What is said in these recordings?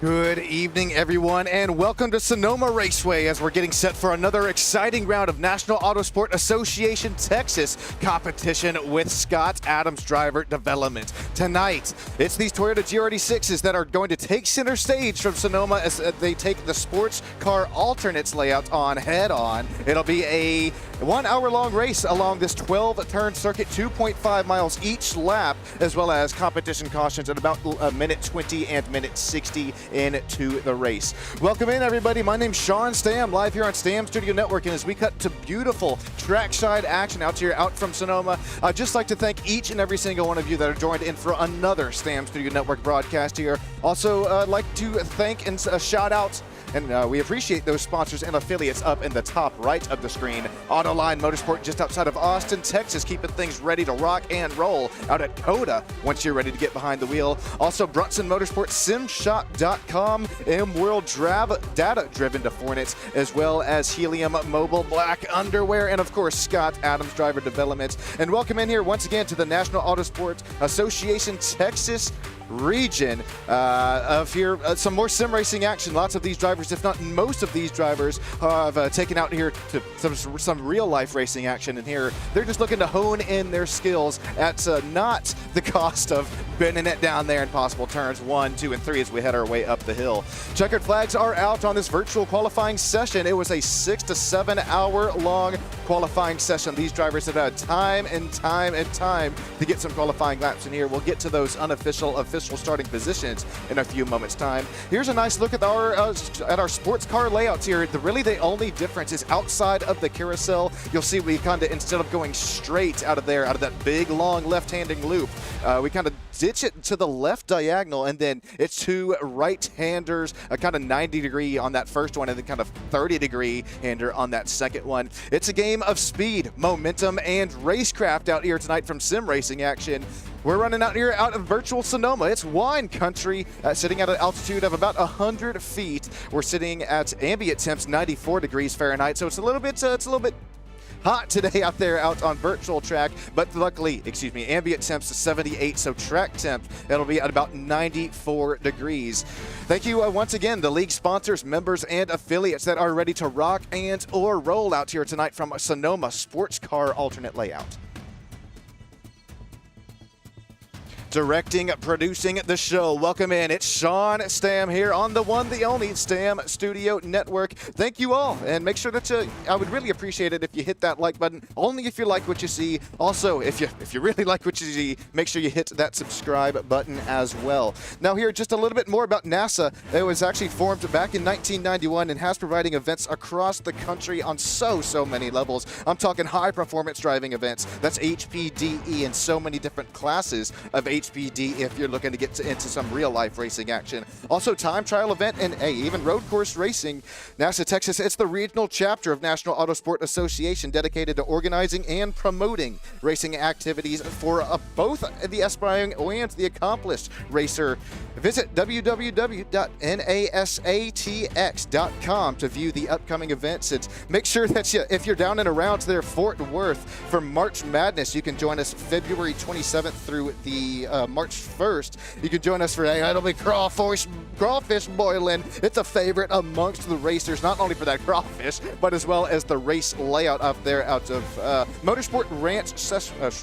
Good evening, everyone, and welcome to Sonoma Raceway as we're getting set for another exciting round of National Autosport Association Texas competition with Scott Adams Driver Development. Tonight, it's these Toyota GR86s that are going to take center stage from Sonoma as they take the sports car alternates layout on head-on. It'll be a 1 hour-long race along this 12-turn circuit, 2.5 miles each lap, as well as competition cautions at about a minute 20 and minute 60 into the race. Welcome in, everybody. My name's Sean Stam, live here on Stam Studio Network, and as we cut to beautiful trackside action out from Sonoma, I'd just like to thank each and every single one of you that are joined in for another Stam Studio Network broadcast here. Also, I'd like to thank and shout out, and we appreciate those sponsors and affiliates up in the top right of the screen. Ottoline Motorsport just outside of Austin, Texas, keeping things ready to rock and roll out at CODA once you're ready to get behind the wheel. Also, Brunson Motorsport, SimShop.com, M-World data-driven to Fornits, as well as Helium Mobile Black Underwear, and of course, Scott Adams Driver Development. And welcome in here once again to the National Autosport Association Texas region of here. Some more sim racing action. Lots of these drivers, if not most of these drivers, have taken out here to some real life racing action. And here they're just looking to hone in their skills at not the cost of bending it down there in possible turns 1, 2, and 3 as we head our way up the hill. Checkered flags are out on this virtual qualifying session. It was a 6 to 7 hour long qualifying session. These drivers have had time and time and time to get some qualifying laps in here. We'll get to those official starting positions in a few moments time. Here's a nice look at our sports car layouts here. Really the only difference is outside of the carousel. You'll see we kind of, instead of going straight out of that big long left-handing loop, we kind of ditch it to the left diagonal, and then it's two right-handers, a kind of 90-degree on that first one, and then kind of 30-degree hander on that second one. It's a game of speed, momentum, and racecraft out here tonight from sim racing action. We're running out here out of virtual Sonoma. It's wine country, sitting at an altitude of about 100 feet. We're sitting at ambient temps 94 degrees Fahrenheit, so it's a little bit hot today out on virtual track, but luckily, ambient temps to 78, so track temp, it'll be at about 94 degrees. Thank you once again, the league sponsors, members, and affiliates that are ready to rock and or roll out here tonight from Sonoma Sports Car Alternate Layout. Directing, producing the show. Welcome in. It's Sean Stam here on the one, the only Stam Studio Network. Thank you all, and make sure that I would really appreciate it if you hit that like button, only if you like what you see. Also, if you really like what you see, make sure you hit that subscribe button as well. Now here, just a little bit more about NASA. It was actually formed back in 1991 and has providing events across the country on so many levels. I'm talking high performance driving events. That's HPDE and so many different classes of HPD if you're looking to get into some real-life racing action. Also, time trial event and even road course racing. NASA Texas, it's the regional chapter of National Autosport Association dedicated to organizing and promoting racing activities for both the aspiring and the accomplished racer. Visit www.nasatx.com to view the upcoming events. And make sure that if you're down and around there, Fort Worth, for March Madness, you can join us February 27th through the March 1st. You can join us for it'll be crawfish boiling. It's a favorite amongst the racers, not only for that crawfish, but as well as the race layout up there out of Motorsport Ranch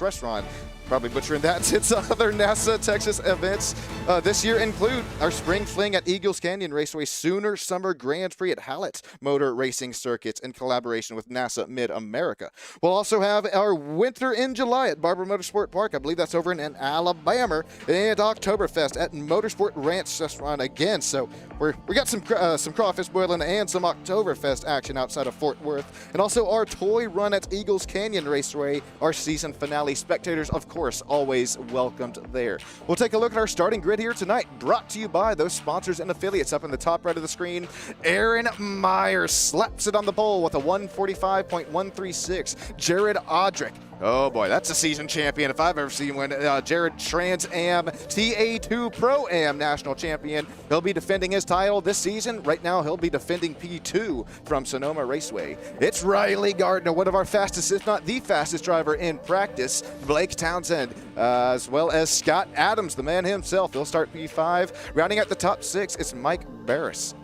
Restaurant. Probably butchering that. It's other NASA Texas events this year include our Spring Fling at Eagles Canyon Raceway, Sooner Summer Grand Prix at Hallett Motor Racing Circuits in collaboration with NASA Mid-America. We'll also have our Winter in July at Barber Motorsport Park. I believe that's over in Alabama, and Oktoberfest at Motorsport Ranch Restaurant again. So we got some crawfish boiling and some Oktoberfest action outside of Fort Worth, and also our Toy Run at Eagles Canyon Raceway, our season finale. Spectators, of course, always welcomed there. We'll take a look at our starting grid here tonight, brought to you by those sponsors and affiliates up in the top right of the screen. Aaron Myers slaps it on the pole with a 145.136. Jared Audrick Oh boy, that's a season champion if I've ever seen one. Jared Trans Am, TA2 Pro Am national champion. He'll be defending his title this season. Right now, he'll be defending P2 from Sonoma Raceway. It's Riley Gardner, one of our fastest, if not the fastest driver in practice. Blake Townsend, as well as Scott Adams, the man himself. He'll start P5. Rounding out the top 6, it's Mike Barris.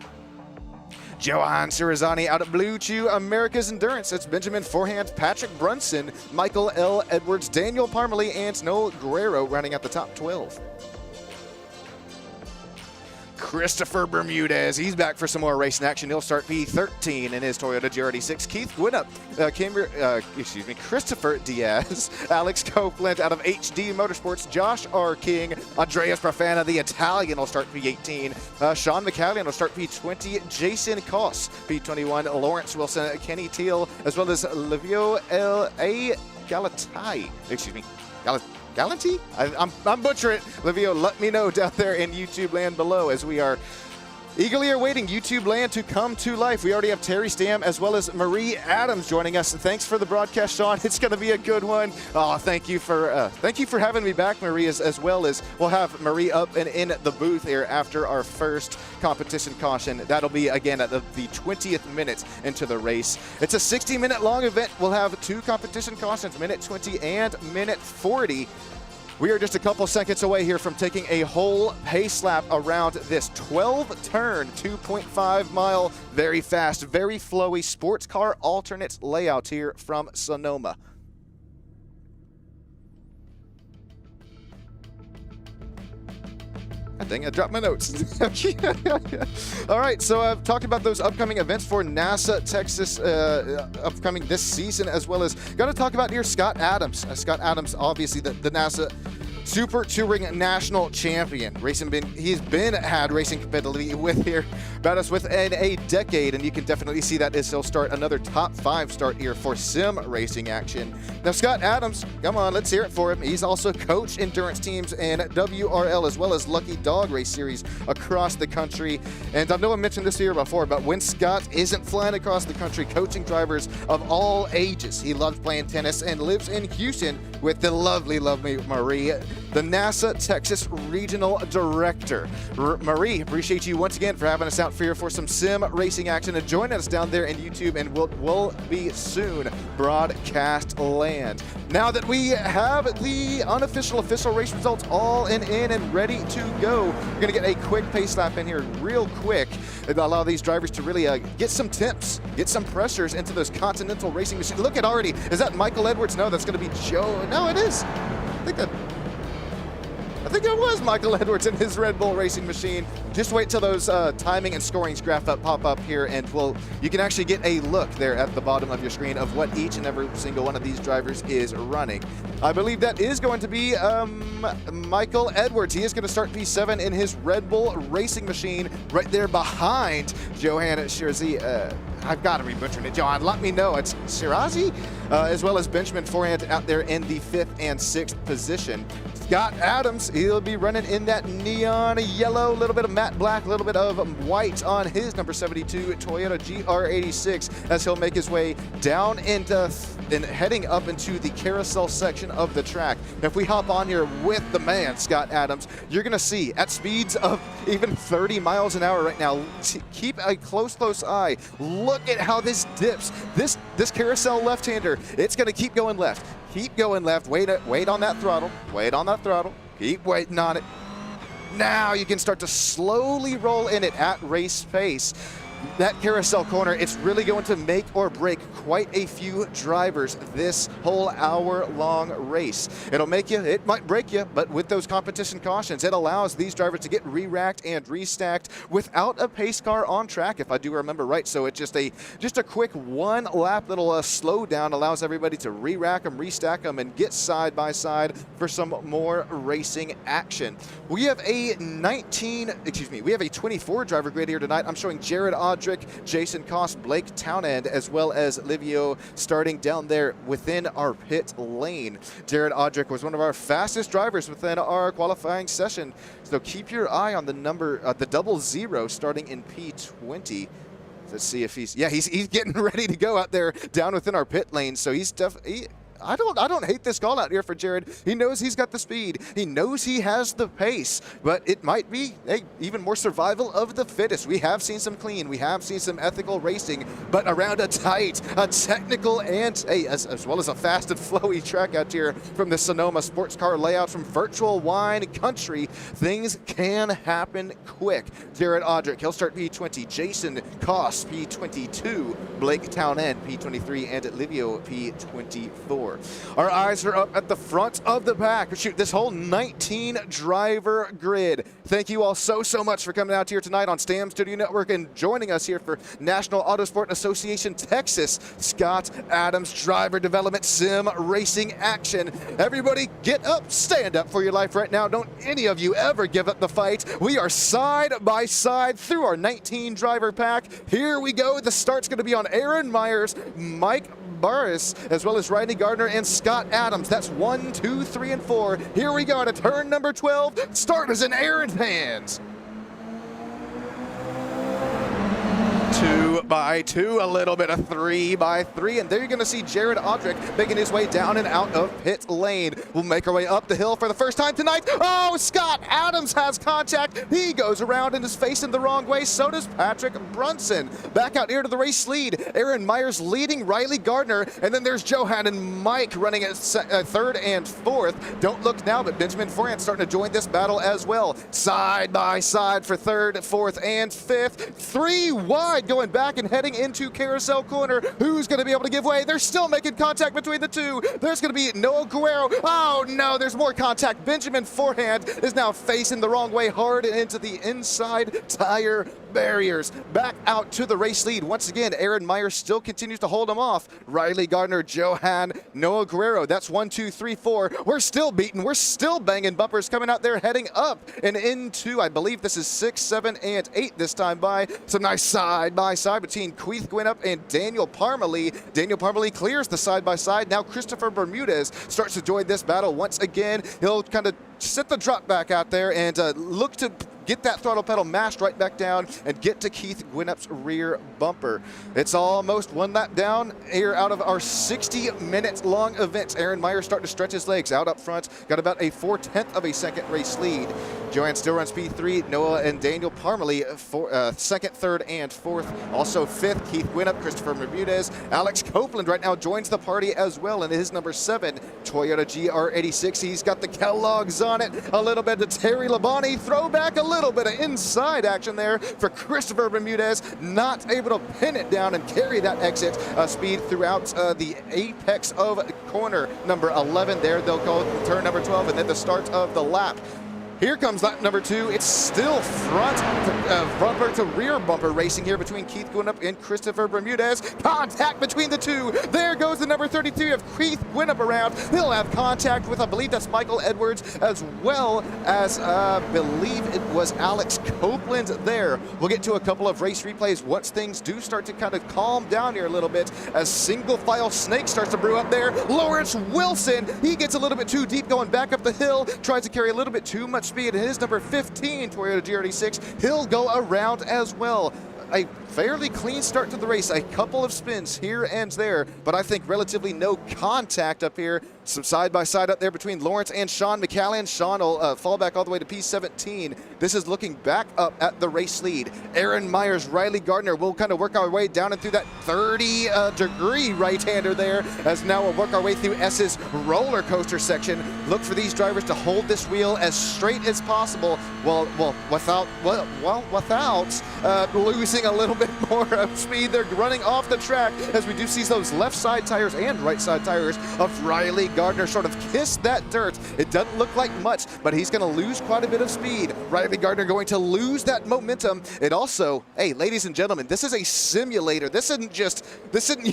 Johan Shirazani out of Blue Chew America's Endurance. It's Benjamin Forehand, Patrick Brunson, Michael L. Edwards, Daniel Parmalee, and Noel Guerrero rounding out the top 12. Christopher Bermudez, he's back for some more racing action. He'll start P13 in his Toyota GR86. Keith Gwinnett, Christopher Diaz, Alex Copeland out of HD Motorsports, Josh R. King, Andreas Profana, the Italian, will start P18. Sean McCallion will start P20. Jason Koss, P21. Lawrence Wilson, Kenny Teal, as well as Livio L.A. Galatai. Galanti? I'm butchering it. Livio, let me know down there in YouTube land below as we are eagerly awaiting YouTube land to come to life. We already have Terry Stam as well as Marie Adams joining us. Thanks for the broadcast, Sean. It's going to be a good one. Oh, thank you for having me back, Marie, as well as we'll have Marie up and in the booth here after our first competition caution. That'll be, again, at the 20th minute into the race. It's a 60-minute long event. We'll have 2 competition cautions, minute 20 and minute 40. We are just a couple seconds away here from taking a whole pace lap around this 12-turn, 2.5-mile, very fast, very flowy sports car alternate layout here from Sonoma. Dang, I dropped my notes. All right, so I've talked about those upcoming events for NASA Texas upcoming this season, as well as got to talk about here Scott Adams. Scott Adams, obviously the NASA Super Touring National Champion. He's had racing competitively with here about us within a decade, and you can definitely see that as he'll start another top 5 start here for sim racing action. Now, Scott Adams, come on, let's hear it for him. He's also coached endurance teams in WRL as well as Lucky Dog Race Series across the country. And I know I mentioned this here before, but when Scott isn't flying across the country coaching drivers of all ages, he loves playing tennis and lives in Houston with the lovely Marie, the NASA Texas Regional Director. Marie, appreciate you once again for having us out here for some sim racing action and joining us down there in YouTube, and will be soon broadcast land. Now that we have the unofficial official race results all in and ready to go, we're going to get a quick pace lap in here real quick and allow these drivers to really get some temps, get some pressures into those Continental racing machines. Look at already, is that Michael Edwards? No, that's going to be Joe. No, it is. I think it was Michael Edwards in his Red Bull racing machine. Just wait till those timing and scoring graph pop up here, and you can actually get a look there at the bottom of your screen of what each and every single one of these drivers is running. I believe that is going to be Michael Edwards. He is going to start P7 in his Red Bull racing machine right there behind Johan Shirazi. I've got to be butchering it, John. Let me know. It's Shirazi, as well as Benjamin Forehand out there in the 5th and 6th position. Scott Adams, he'll be running in that neon yellow, a little bit of matte black, a little bit of white on his number 72 Toyota GR86 as he'll make his way down into and heading up into the carousel section of the track. Now, if we hop on here with the man, Scott Adams, you're going to see at speeds of even 30 miles an hour right now. Keep a close eye. Look at how this dips. This carousel left-hander, it's going to keep going left. Keep going left. Wait on that throttle. Wait on that throttle. Keep waiting on it. Now you can start to slowly roll in it at race pace. That carousel corner, it's really going to make or break quite a few drivers this whole hour-long race. It might break you, but with those competition cautions, it allows these drivers to get re-racked and restacked without a pace car on track, if I do remember right. So it's just a quick one-lap little slowdown allows everybody to re-rack them, restack them, and get side by side for some more racing action. We have a 24 driver grid here tonight. I'm showing Jared Odrick, Jason Koss, Blake Townend, as well as Livio starting down there within our pit lane. Jared Odrick was one of our fastest drivers within our qualifying session, so keep your eye on the number, the 00 starting in P20. Let's see if he's getting ready to go out there down within our pit lane. So he's definitely, I don't hate this call out here for Jared. He knows he's got the speed. He knows he has the pace, but it might be even more survival of the fittest. We have seen some clean, we have seen some ethical racing, but around a tight, a technical, and as well as a fast and flowy track out here from the Sonoma sports car layout from virtual wine country, things can happen quick. Jared Odrick, he'll start P20. Jason Koss, P22. Blake Townend, P23, and Livio, P24. Our eyes are up at the front of the pack. Shoot, this whole 19 driver grid. Thank you all so much for coming out here tonight on STAM Studio Network and joining us here for National Autosport Association Texas Scott Adams Driver Development Sim Racing action. Everybody get up, stand up for your life right now. Don't any of you ever give up the fight. We are side by side through our 19 driver pack. Here we go. The start's going to be on Aaron Myers, Mike Burris, as well as Riley Gardner and Scott Adams. That's 1, 2, 3, and 4. Here we go to turn number 12. Start is in Aaron's hands. 2 by 2, a little bit of 3 by 3, and there you're going to see Jared Odrick making his way down and out of pit lane. We'll make our way up the hill for the first time tonight. Oh, Scott Adams has contact. He goes around and is facing the wrong way. So does Patrick Brunson. Back out here to the race lead. Aaron Myers leading Riley Gardner, and then there's Johan and Mike running at third and fourth. Don't look now, but Benjamin Forant starting to join this battle as well. Side by side for third, fourth, and fifth. 3 wide going back and heading into Carousel Corner. Who's going to be able to give way? They're still making contact between the two. There's going to be Noah Guerrero. Oh no, there's more contact. Benjamin Forehand is now facing the wrong way hard into the inside tire barriers. Back out to the race lead. Once again, Aaron Myers still continues to hold him off. Riley Gardner, Johan, Noah Guerrero. That's 1, 2, 3, 4. We're still beating. We're still banging bumpers coming out there heading up and into, I believe this is 6, 7, and 8 this time by. Some nice side by side between Keith Gwinnett and Daniel Parmalee. Daniel Parmalee clears the side by side. Now Christopher Bermudez starts to join this battle once again. He'll kind of sit the drop back out there and look to get that throttle pedal mashed right back down and get to Keith Gwinnett's rear bumper. It's almost 1 lap down here out of our 60-minute long event. Aaron Myers starting to stretch his legs out up front. Got about a 4/10 of a second race lead. Joanne still runs P3. Noah and Daniel Parmalee second, third, and fourth. Also fifth, Keith Gwinnett, Christopher Bermudez. Alex Copeland right now joins the party as well in his number 7 Toyota GR86. He's got the Kellogg's on it. A little bit to Terry Labonte. Throwback, a little bit of inside action there for Christopher Bermudez. Not able to pin it down and carry that exit speed throughout the apex of corner number 11. There they'll go turn number 12 and then the start of the lap. Here comes lap number 2. It's still front bumper to rear bumper racing here between Keith Gwinnett and Christopher Bermudez. Contact between the two. There goes the number 33 of Keith Gwinnett around. He'll have contact with, I believe that's Michael Edwards, as well as I believe it was Alex Copeland there. We'll get to a couple of race replays once things do start to kind of calm down here a little bit as single file snake starts to brew up there. Lawrence Wilson, he gets a little bit too deep going back up the hill, tries to carry a little bit too much speed in his number 15 Toyota GR86. He'll go around as well. A fairly clean start to the race, a couple of spins here and there, but I think relatively no contact up here. Some side-by-side up there between Lawrence and Sean McCallan. Sean will fall back all the way to P17. This is looking back up at the race lead. Aaron Myers, Riley Gardner, we'll kind of work our way down and through that 30-degree right-hander there, as now we'll work our way through S's roller coaster section. Look for these drivers to hold this wheel as straight as possible, without losing a little bit more of speed. They're running off the track as we do see those left side tires and right side tires of Riley Gardner sort of kiss that dirt. It doesn't look like much, but he's going to lose quite a bit of speed. Riley Gardner going to lose that momentum. It also, hey, ladies and gentlemen, this is a simulator. This isn't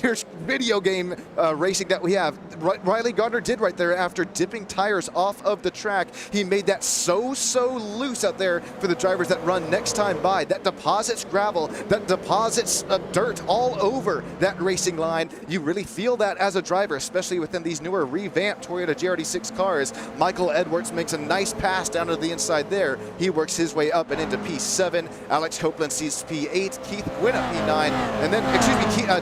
your video game racing that we have. Riley Gardner did right there after dipping tires off of the track. He made that so loose out there for the drivers that run next time by. That deposits gravel, that deposits dirt all over that racing line. You really feel that as a driver, especially within these newer revamped revamped Toyota GR86 cars. Michael Edwards makes a nice pass down to the inside there. He works his way up and into P7. Alex Copeland sees P8. Keith Gwynn up P9. And then,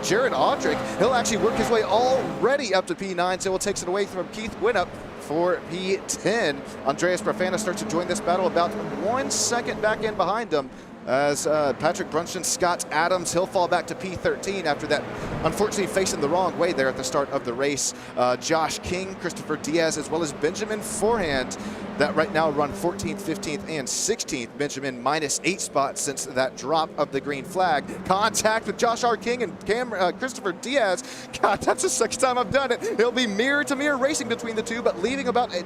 Jared Audrick, he'll actually work his way already up to P9, so he'll take it away from Keith Gwynn for P10. Andreas Brafana starts to join this battle about 1 second back in behind him. As Patrick Brunston, Scott Adams, he'll fall back to P13 after that, unfortunately facing the wrong way there at the start of the race. Josh King, Christopher Diaz, as well as Benjamin Forehand, that right now run 14th, 15th, and 16th. Benjamin -8 spots since that drop of the green flag. Contact with Josh R. King and Christopher Diaz. God, that's the second time I've done it. It'll be mirror-to-mirror racing between the two, but leaving about a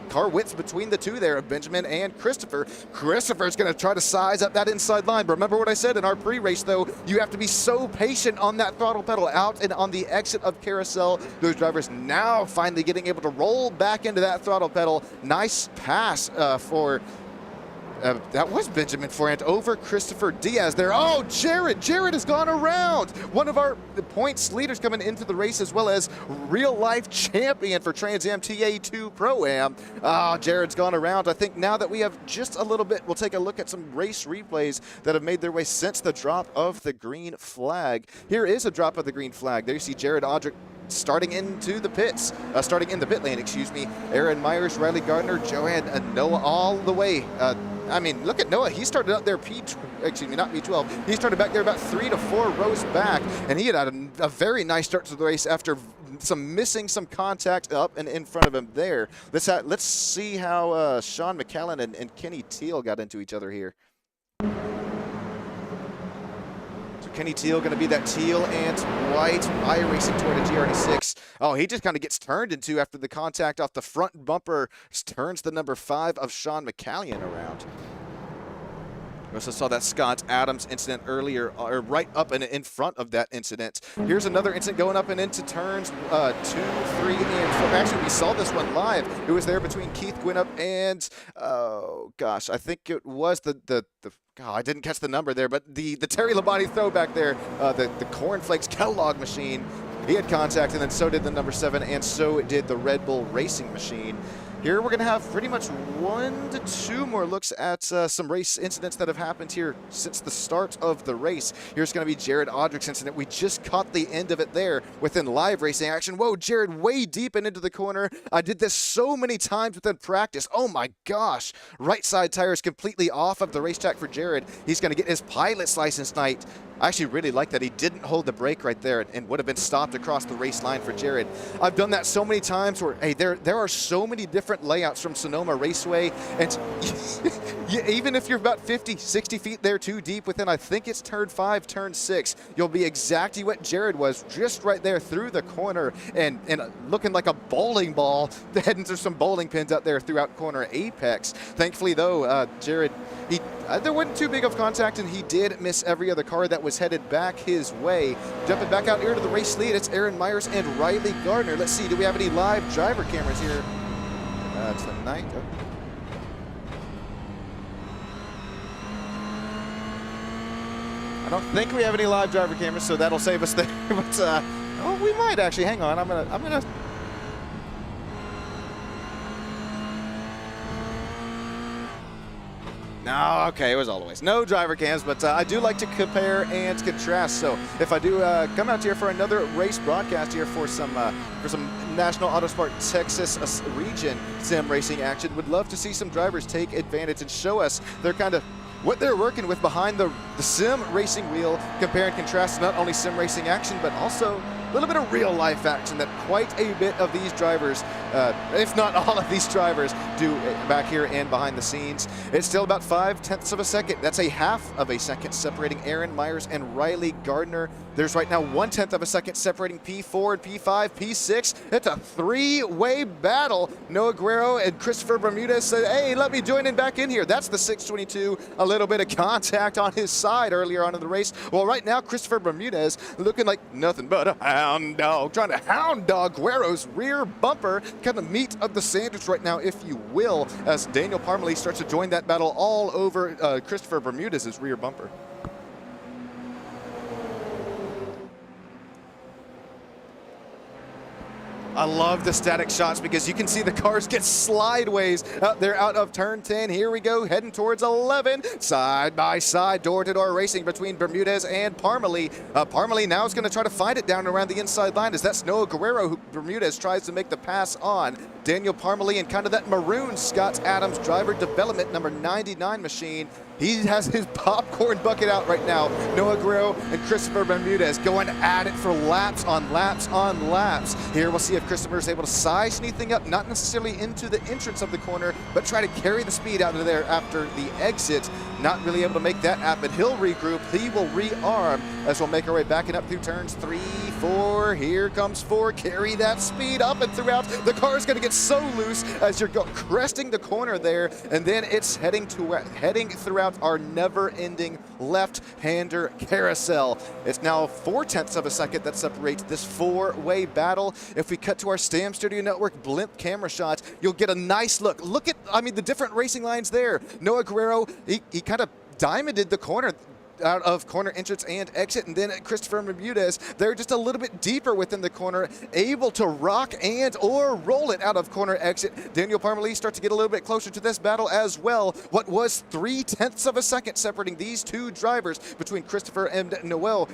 car width between the two there of Benjamin and Christopher. Christopher's going to try to size up that inside line. But remember what I said in our pre-race, though, you have to be so patient on that throttle pedal out and on the exit of Carousel. Those drivers now finally getting able to roll back into that throttle pedal. Nice pass for that was Benjamin Forehand over Christopher Diaz there. Oh, Jared has gone around. One of our points leaders coming into the race, as well as real-life champion for Trans Am TA2 Pro-Am. Jared's gone around. I think now that we have just a little bit, we'll take a look at some race replays that have made their way since the drop of the green flag. Here is a drop of the green flag. There you see Jared Audrick starting into the pits, starting in the pit lane, excuse me. Aaron Myers, Riley Gardner, Joanne Noah all the way. I mean, look at Noah. He started out there not P12. He started back there about 3 to 4 rows back, and he had a very nice start to the race after missing some contact up and in front of him there. Let's see how Sean McCallan and Kenny Teal got into each other here. Kenny Teal going to be that teal and white iRacing Toyota GR86. Oh, he just kind of gets turned into after the contact off the front bumper, turns the number 5 of Sean McCallion around. We also saw that Scott Adams incident earlier, or right up and in front of that incident. Here's another incident going up and into turns 2, 3, and 4. Actually, we saw this one live. It was there between Keith Gwinnett and, oh gosh, I think it was I didn't catch the number there, but the Terry Labonte throwback there, the Cornflakes Kellogg machine. He had contact, and then so did the number 7, and so did the Red Bull Racing machine. Here we're going to have pretty much 1 to 2 more looks at some race incidents that have happened here since the start of the race. Here's going to be Jared Audrick's incident. We just caught the end of it there within live racing action. Whoa, Jared way deep and into the corner. I did this so many times within practice. Oh my gosh. Right side tire is completely off of the racetrack for Jared. He's going to get his pilot's license tonight. I actually really like that he didn't hold the brake right there and would have been stopped across the race line for Jared. I've done that so many times where, hey, there are so many different layouts from Sonoma Raceway, and even if you're about 50, 60 feet there too deep within, I think it's turn 5, turn 6, you'll be exactly what Jared was, just right there through the corner and looking like a bowling ball, heading through some bowling pins out there throughout corner apex. Thankfully though, Jared, there wasn't too big of contact, and he did miss every other car that was headed back his way. Jumping back out here to the race lead, it's Aaron Myers and Riley Gardner. Let's see, do we have any live driver cameras here tonight? I don't think we have any live driver cameras, so that'll save us there. But oh, we might actually. Hang on, I'm gonna. No, okay, it was always no driver cams, but I do like to compare and contrast. So if I do come out here for another race broadcast here for some National Autosport Texas region sim racing action, would love to see some drivers take advantage and show us their kind of what they're working with behind the sim racing wheel, compare and contrast not only sim racing action, but also a little bit of real life action that quite a bit of these drivers, if not all of these drivers, do back here and behind the scenes. It's still about 5/10 of a second. That's a half of a second separating Aaron Myers and Riley Gardner. There's right now 1/10 of a second separating P4 and P5, P6. It's a 3-way battle. Noah Guerrero and Christopher Bermudez said, hey, let me join in back in here. That's the 622. A little bit of contact on his side earlier on in the race. Well, right now, Christopher Bermudez looking like nothing but a hound dog, trying to hound dog Guerrero's rear bumper, kind of meat of the sandwich right now, if you will, as Daniel Parmalee starts to join that battle all over Christopher Bermudez's rear bumper. I love the static shots because you can see the cars get slideways out there out of turn 10. Here we go, heading towards 11. Side by side, door-to-door racing between Bermudez and Parmalee. Parmalee now is going to try to find it down around the inside line as that's Noah Guerrero who Bermudez tries to make the pass on. Daniel Parmalee in kind of that maroon Scott Adams driver development number 99 machine. He has his popcorn bucket out right now. Noah Guerrero and Christopher Bermudez going at it for laps on laps on laps. Here we'll see if Christopher is able to size anything up, not necessarily into the entrance of the corner, but try to carry the speed out of there after the exit. Not really able to make that happen. He'll regroup, he will rearm as we'll make our way back and up through turns 3, 4. Here comes 4, carry that speed up and throughout. The car is gonna get so loose as you're cresting the corner there, and then it's heading throughout our never-ending left-hander carousel. It's now 0.4 of a second that separates this four-way battle. If we cut to our Stam Studio Network blimp camera shots, you'll get a nice look. Look at, I mean, the different racing lines there. Noah Guerrero, he kind of diamonded the corner out of corner entrance and exit, and then Christopher Bermudez, they're just a little bit deeper within the corner, able to rock and or roll it out of corner exit. Daniel Parmalee starts to get a little bit closer to this battle as well. What was 0.3 of a second separating these two drivers between Christopher and Noel.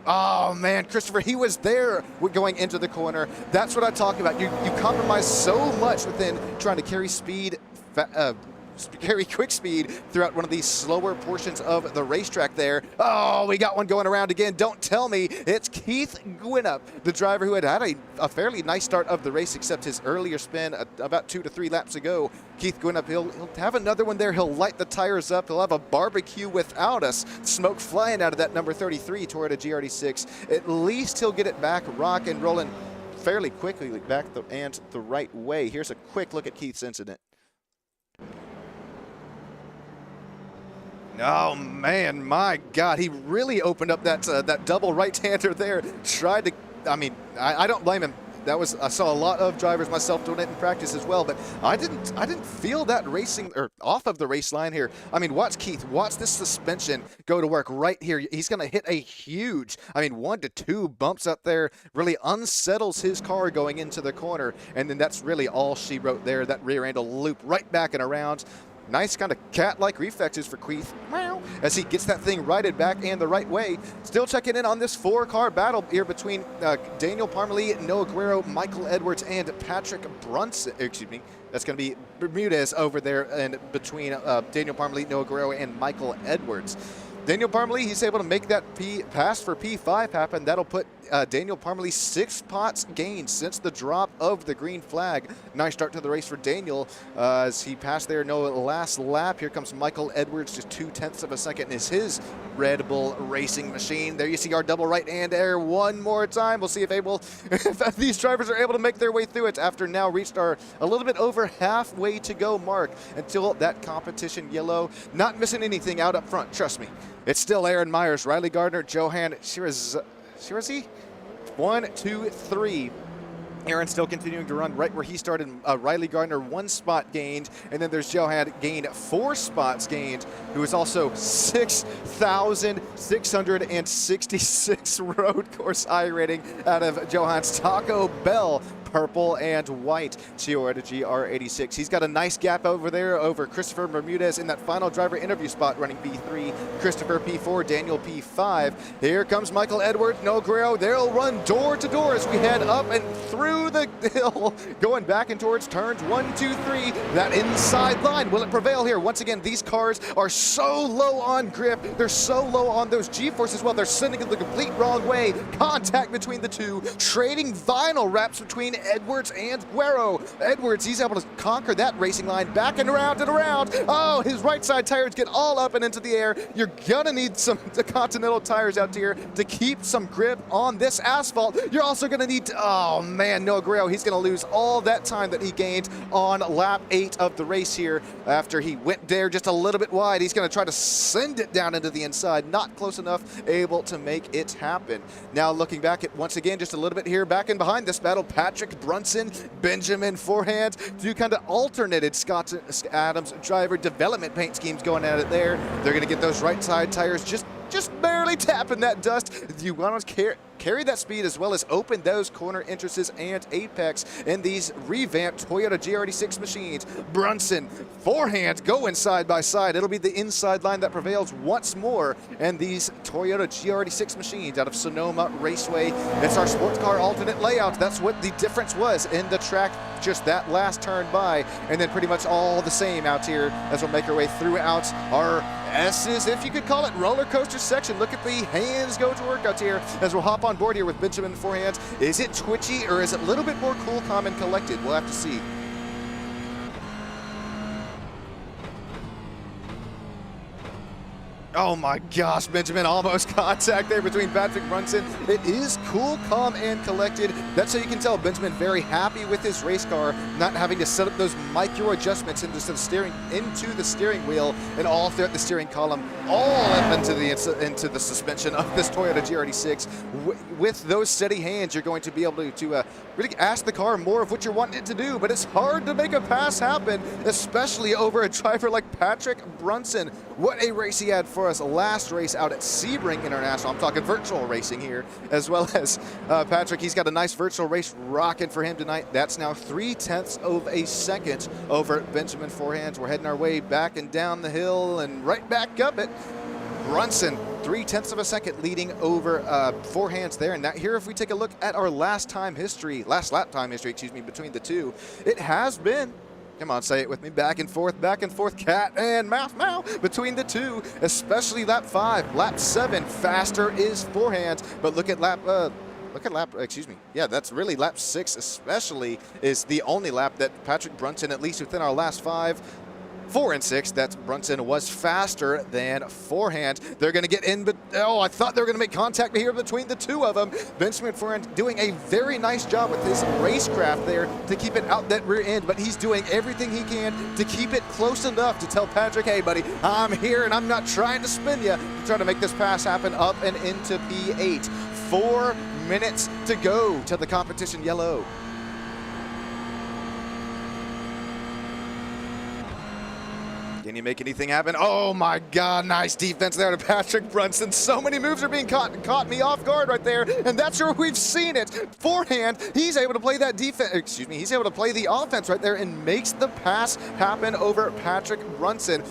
Oh man, Christopher, he was there going into the corner. That's what I talk about. You compromise so much within trying to carry speed, carry quick speed throughout one of these slower portions of the racetrack there. Oh, we got one going around again. Don't tell me it's Keith Gwinnett, the driver who had a fairly nice start of the race, except his earlier spin about 2 to 3 laps ago. Keith Gwinnett, he'll have another one there. He'll light the tires up. He'll have a barbecue without us. Smoke flying out of that number 33 Toyota GR86. At least he'll get it back, rock and rolling fairly quickly back and the right way. Here's a quick look at Keith's incident. Oh man, my God, he really opened up that double right-hander there. Tried to, I mean, I don't blame him. I saw a lot of drivers myself doing it in practice as well, but I didn't feel that racing or off of the race line here. I mean, watch Keith, watch this suspension go to work right here. He's going to hit a huge, 1 to 2 bumps up there, really unsettles his car going into the corner, and then that's really all she wrote there. That rear end will loop right back and around. Nice kind of cat-like reflexes for Keith as he gets that thing righted back and the right way. Still checking in on this 4-car battle here between Daniel Parmalee, Noah Guerrero, Michael Edwards, and Patrick Brunson. Excuse me. That's going to be Bermudez over there and between Daniel Parmalee, Noah Guerrero, and Michael Edwards. Daniel Parmalee, he's able to make that pass for P5 happen. That'll put Daniel Parmalee 6 spots gained since the drop of the green flag. Nice start to the race for Daniel as he passed there no last lap. Here comes Michael Edwards, just 0.2 of a second is his Red Bull racing machine. There you see our double right hand air one more time. We'll see if these drivers are able to make their way through it after now reached our a little bit over halfway to go mark until that competition yellow. Not missing anything out up front, trust me. It's still Aaron Myers, Riley Gardner, Johan Shirazi. 1, 2, 3. Aaron still continuing to run right where he started. Riley Gardner 1 spot gained, and then there's Johan gained 4 spots gained, who is also 6,666 road course iRating out of Johan's Taco Bell purple and white Toyota GR86. He's got a nice gap over there over Christopher Bermudez in that final driver interview spot running P3, Christopher P4, Daniel P5. Here comes Michael Edwards, Noah Guerrero. They'll run door to door as we head up and through the hill, going back and towards turns 1, 2, 3. That inside line, will it prevail here? Once again, these cars are so low on grip. They're so low on those G-forces as well. They're sending it the complete wrong way. Contact between the two, trading vinyl wraps between Edwards and Guerrero. Edwards, he's able to conquer that racing line back and around and around. Oh, his right side tires get all up and into the air. You're gonna need some Continental tires out here to keep some grip on this asphalt. You're also gonna need, oh man, Noah Guerrero, he's gonna lose all that time that he gained on lap 8 of the race here after he went there just a little bit wide. He's gonna try to send it down into the inside, not close enough, able to make it happen. Now looking back at once again just a little bit here back and behind this battle, Patrick Brunson, Benjamin Forehand, two kind of alternated Scott Adams driver development paint schemes going at it there. They're going to get those right side tires just barely tapping that dust. You want to carry that speed as well as open those corner entrances and apex in these revamped Toyota GR86 machines. Brunson, forehand, going side by side. It'll be the inside line that prevails once more in these Toyota GR86 machines out of Sonoma Raceway. It's our sports car alternate layout. That's what the difference was in the track, just that last turn by, and then pretty much all the same out here as we'll make our way throughout our S's, if you could call it, roller coaster section. Look at the hands go to work out here as we'll hop on board here with Benjamin forehands. Is it twitchy or is it a little bit more cool, calm, and collected? We'll have to see. Oh my gosh, Benjamin, almost contact there between Patrick Brunson. It is cool, calm, and collected. That's how you can tell Benjamin very happy with his race car, not having to set up those micro adjustments into the steering wheel and all throughout the steering column, all up into the suspension of this Toyota GR86. With those steady hands, you're going to be able to really ask the car more of what you're wanting it to do, but it's hard to make a pass happen, especially over a driver like Patrick Brunson. What a race he had for us last race out at Sebring International. I'm talking virtual racing here, as well as Patrick. He's got a nice virtual race rocking for him tonight. That's now 0.3 of a second over Benjamin forehands. We're heading our way back and down the hill and right back up it. Brunson, 0.3 of a second leading over forehands there. And now here, if we take a look at our last lap time history, between the two, it has been, come on, say it with me, back and forth, cat and mouse, between the two, especially lap 5. Lap 7, faster is forehands, but look at lap, yeah, that's really lap 6 especially is the only lap that Patrick Brunson, at least within our last 5, 4 and 6, that Brunson was faster than forehand. They're going to get in, but oh, I thought they were going to make contact here between the two of them. Benjamin forehand doing a very nice job with his racecraft there to keep it out that rear end, but he's doing everything he can to keep it close enough to tell Patrick, hey buddy, I'm here and I'm not trying to spin you, to try to make this pass happen up and into P8. 4 minutes to go till the competition yellow. Can you make anything happen? Oh my God, nice defense there to Patrick Brunson. So many moves are being caught me off guard right there, and that's where we've seen it. Forehand, he's able to play that defense, he's able to play the offense right there and makes the pass happen over Patrick Brunson.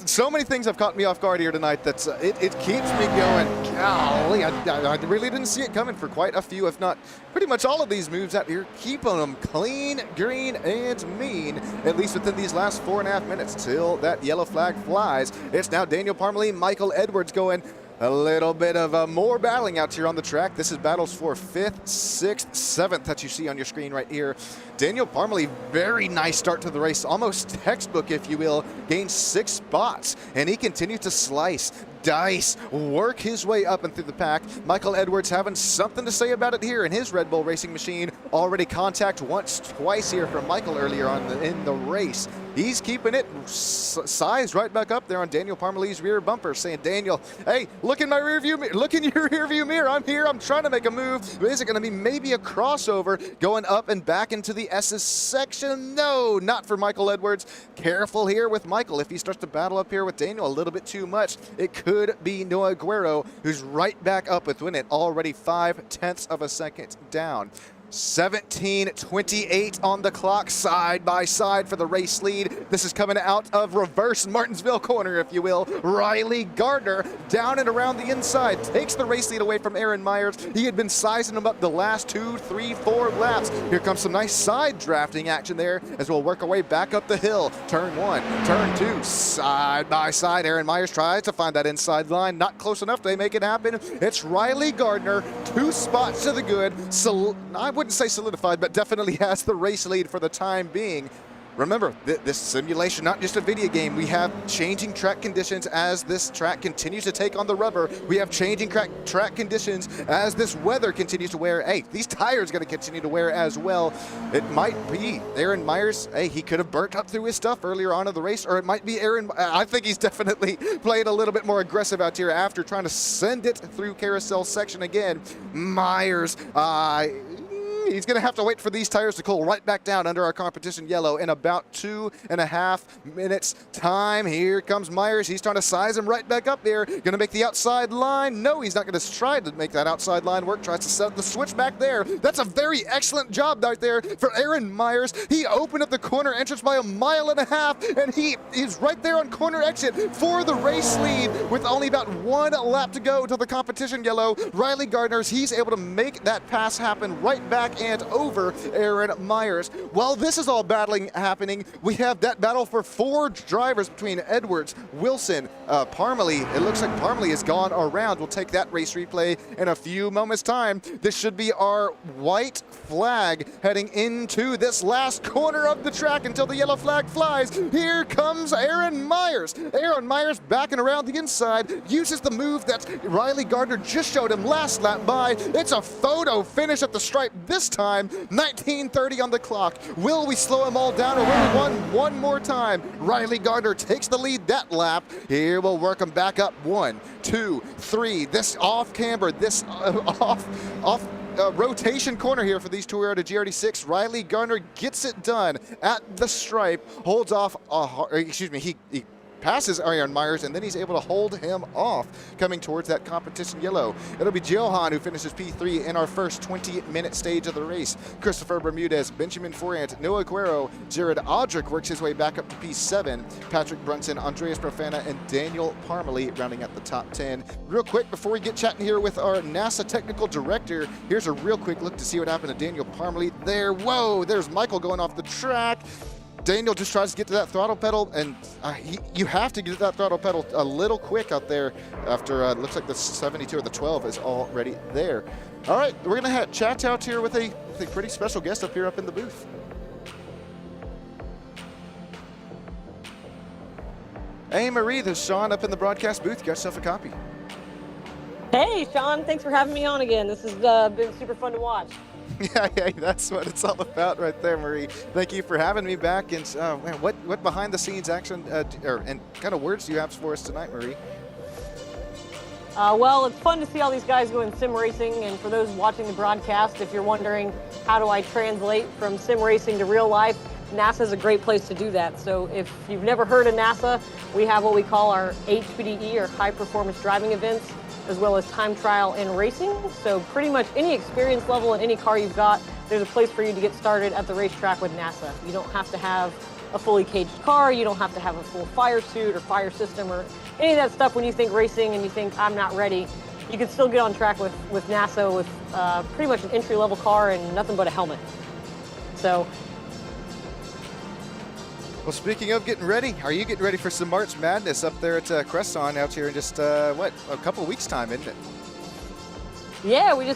So many things have caught me off guard here tonight that it keeps me going. Golly, I really didn't see it coming for quite a few, if not pretty much all of these moves out here, keeping them clean, green, and mean, at least within these last 4.5 minutes till that yellow flag flies. It's now Daniel Parmalee, Michael Edwards going. A little bit of more battling out here on the track. This is battles for 5th, 6th, 7th that you see on your screen right here. Daniel Parmalee, very nice start to the race, almost textbook, if you will, gained 6 spots, and he continued to slice, dice, work his way up and through the pack. Michael Edwards having something to say about it here in his Red Bull Racing machine. Already contact once, twice here from Michael earlier on in the race. He's keeping it sized right back up there on Daniel Parmalee's rear bumper, saying, Daniel, hey, look in my rear view mirror. Look in your rear view mirror. I'm here. I'm trying to make a move. Is it going to be maybe a crossover going up and back into the S's section? No, not for Michael Edwards. Careful here with Michael. If he starts to battle up here with Daniel a little bit too much, it could be Noah Aguero, who's right back up with it, already 0.5 of a second down. 17:28 on the clock, side by side for the race lead. This is coming out of reverse Martinsville corner, if you will. Riley Gardner down and around the inside takes the race lead away from Aaron Myers. He had been sizing him up the last 2, 3, 4 laps. Here comes some nice side drafting action there as we'll work our way back up the hill. Turn 1, turn 2, side by side. Aaron Myers tries to find that inside line. Not close enough. They make it happen. It's Riley Gardner, 2 spots to the good. So I wouldn't say solidified, but definitely has the race lead for the time being. Remember, this simulation, not just a video game. We have changing track conditions as this track continues to take on the rubber. We have changing track conditions as this weather continues to wear. Hey, these tires are going to continue to wear as well. It might be Aaron Myers. Hey, he could have burnt up through his stuff earlier on in the race, or it might be Aaron. I think he's definitely playing a little bit more aggressive out here after trying to send it through carousel section again. Myers, He's going to have to wait for these tires to cool right back down under our competition yellow in about 2.5 minutes time. Here comes Myers. He's trying to size him right back up there. Going to make the outside line. No, he's not going to try to make that outside line work. Tries to set up the switch back there. That's a very excellent job right there for Aaron Myers. He opened up the corner entrance by 1.5 miles, and he is right there on corner exit for the race lead with only about 1 lap to go to the competition yellow. Riley Gardner, he's able to make that pass happen right back and over Aaron Myers. While this is all happening, we have that battle for 4 drivers between Edwards, Wilson, Parmalee. It looks like Parmalee has gone around. We'll take that race replay in a few moments' time. This should be our white flag heading into this last corner of the track until the yellow flag flies. Here comes Aaron Myers. Aaron Myers backing around the inside, uses the move that Riley Gardner just showed him last lap by. It's a photo finish at the stripe this time. 19:30 on the clock. Will we slow them all down, or will we win one more time? Riley Gardner takes the lead that lap. Here we'll work them back up. 1, 2, 3. This off camber, this rotation corner here for these Toyota GR86. Riley Gardner gets it done at the stripe, holds off, he passes Aaron Myers, and then he's able to hold him off coming towards that competition yellow. It'll be Johan who finishes P3 in our first 20-minute stage of the race. Christopher Bermudez, Benjamin Forant, Noah Guerrero, Jared Audrick works his way back up to P7. Patrick Brunson, Andreas Profana, and Daniel Parmalee rounding out the top 10. Real quick, before we get chatting here with our NASA technical director, here's a real quick look to see what happened to Daniel Parmalee there. Whoa, there's Michael going off the track. Daniel just tries to get to that throttle pedal, and you have to get to that throttle pedal a little quick out there after looks like the 72 or the 12 is already there. All right, we're going to chat out here with a pretty special guest up here up in the booth. Hey, Marie, there's Sean up in the broadcast booth. Got yourself a copy. Hey, Sean, thanks for having me on again. This has been super fun to watch. Yeah, that's what it's all about right there, Marie. Thank you for having me back. And man, what behind the scenes action and kind of words do you have for us tonight, Marie? Well, it's fun to see all these guys go in sim racing. And for those watching the broadcast, if you're wondering how do I translate from sim racing to real life, NASA is a great place to do that. So if you've never heard of NASA, we have what we call our HPDE, or high performance driving events, as well as time trial and racing. So pretty much any experience level in any car you've got, there's a place for you to get started at the racetrack with NASA. You don't have to have a fully caged car, you don't have to have a full fire suit or fire system or any of that stuff. When you think racing and you think I'm not ready, you can still get on track with NASA with pretty much an entry-level car and nothing but a helmet. So. Well, speaking of getting ready, are you getting ready for some March Madness up there at Creston out here in just, a couple of weeks' time, isn't it? Yeah,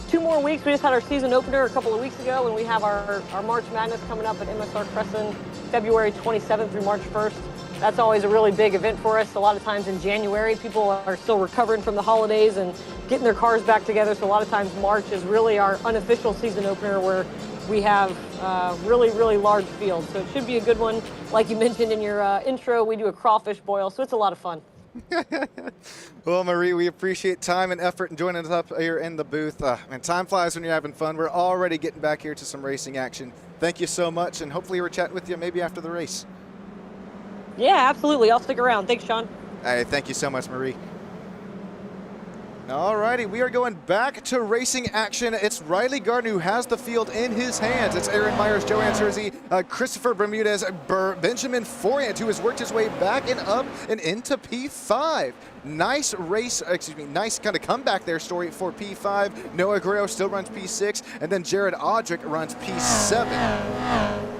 2 more weeks. We just had our season opener a couple of weeks ago, and we have our March Madness coming up at MSR Crescent, February 27th through March 1st. That's always a really big event for us. A lot of times in January, people are still recovering from the holidays and getting their cars back together. So a lot of times March is really our unofficial season opener, where we have really, really large field. So it should be a good one. Like you mentioned in your intro, we do a crawfish boil, so it's a lot of fun. Well, Marie, we appreciate time and effort and joining us up here in the booth. And time flies when you're having fun. We're already getting back here to some racing action. Thank you so much, and hopefully we're chatting with you maybe after the race. Yeah, absolutely. I'll stick around. Thanks, Sean. Hey, thank you so much, Marie. All righty, we are going back to racing action. It's Riley Gardner who has the field in his hands. It's Aaron Myers, Joanne Serzy, Christopher Bermudez, Benjamin Forant, who has worked his way back and up and into P5. Nice race, nice kind of comeback there story for P5. Noah Guerrero still runs P6, and then Jared Audrick runs P7.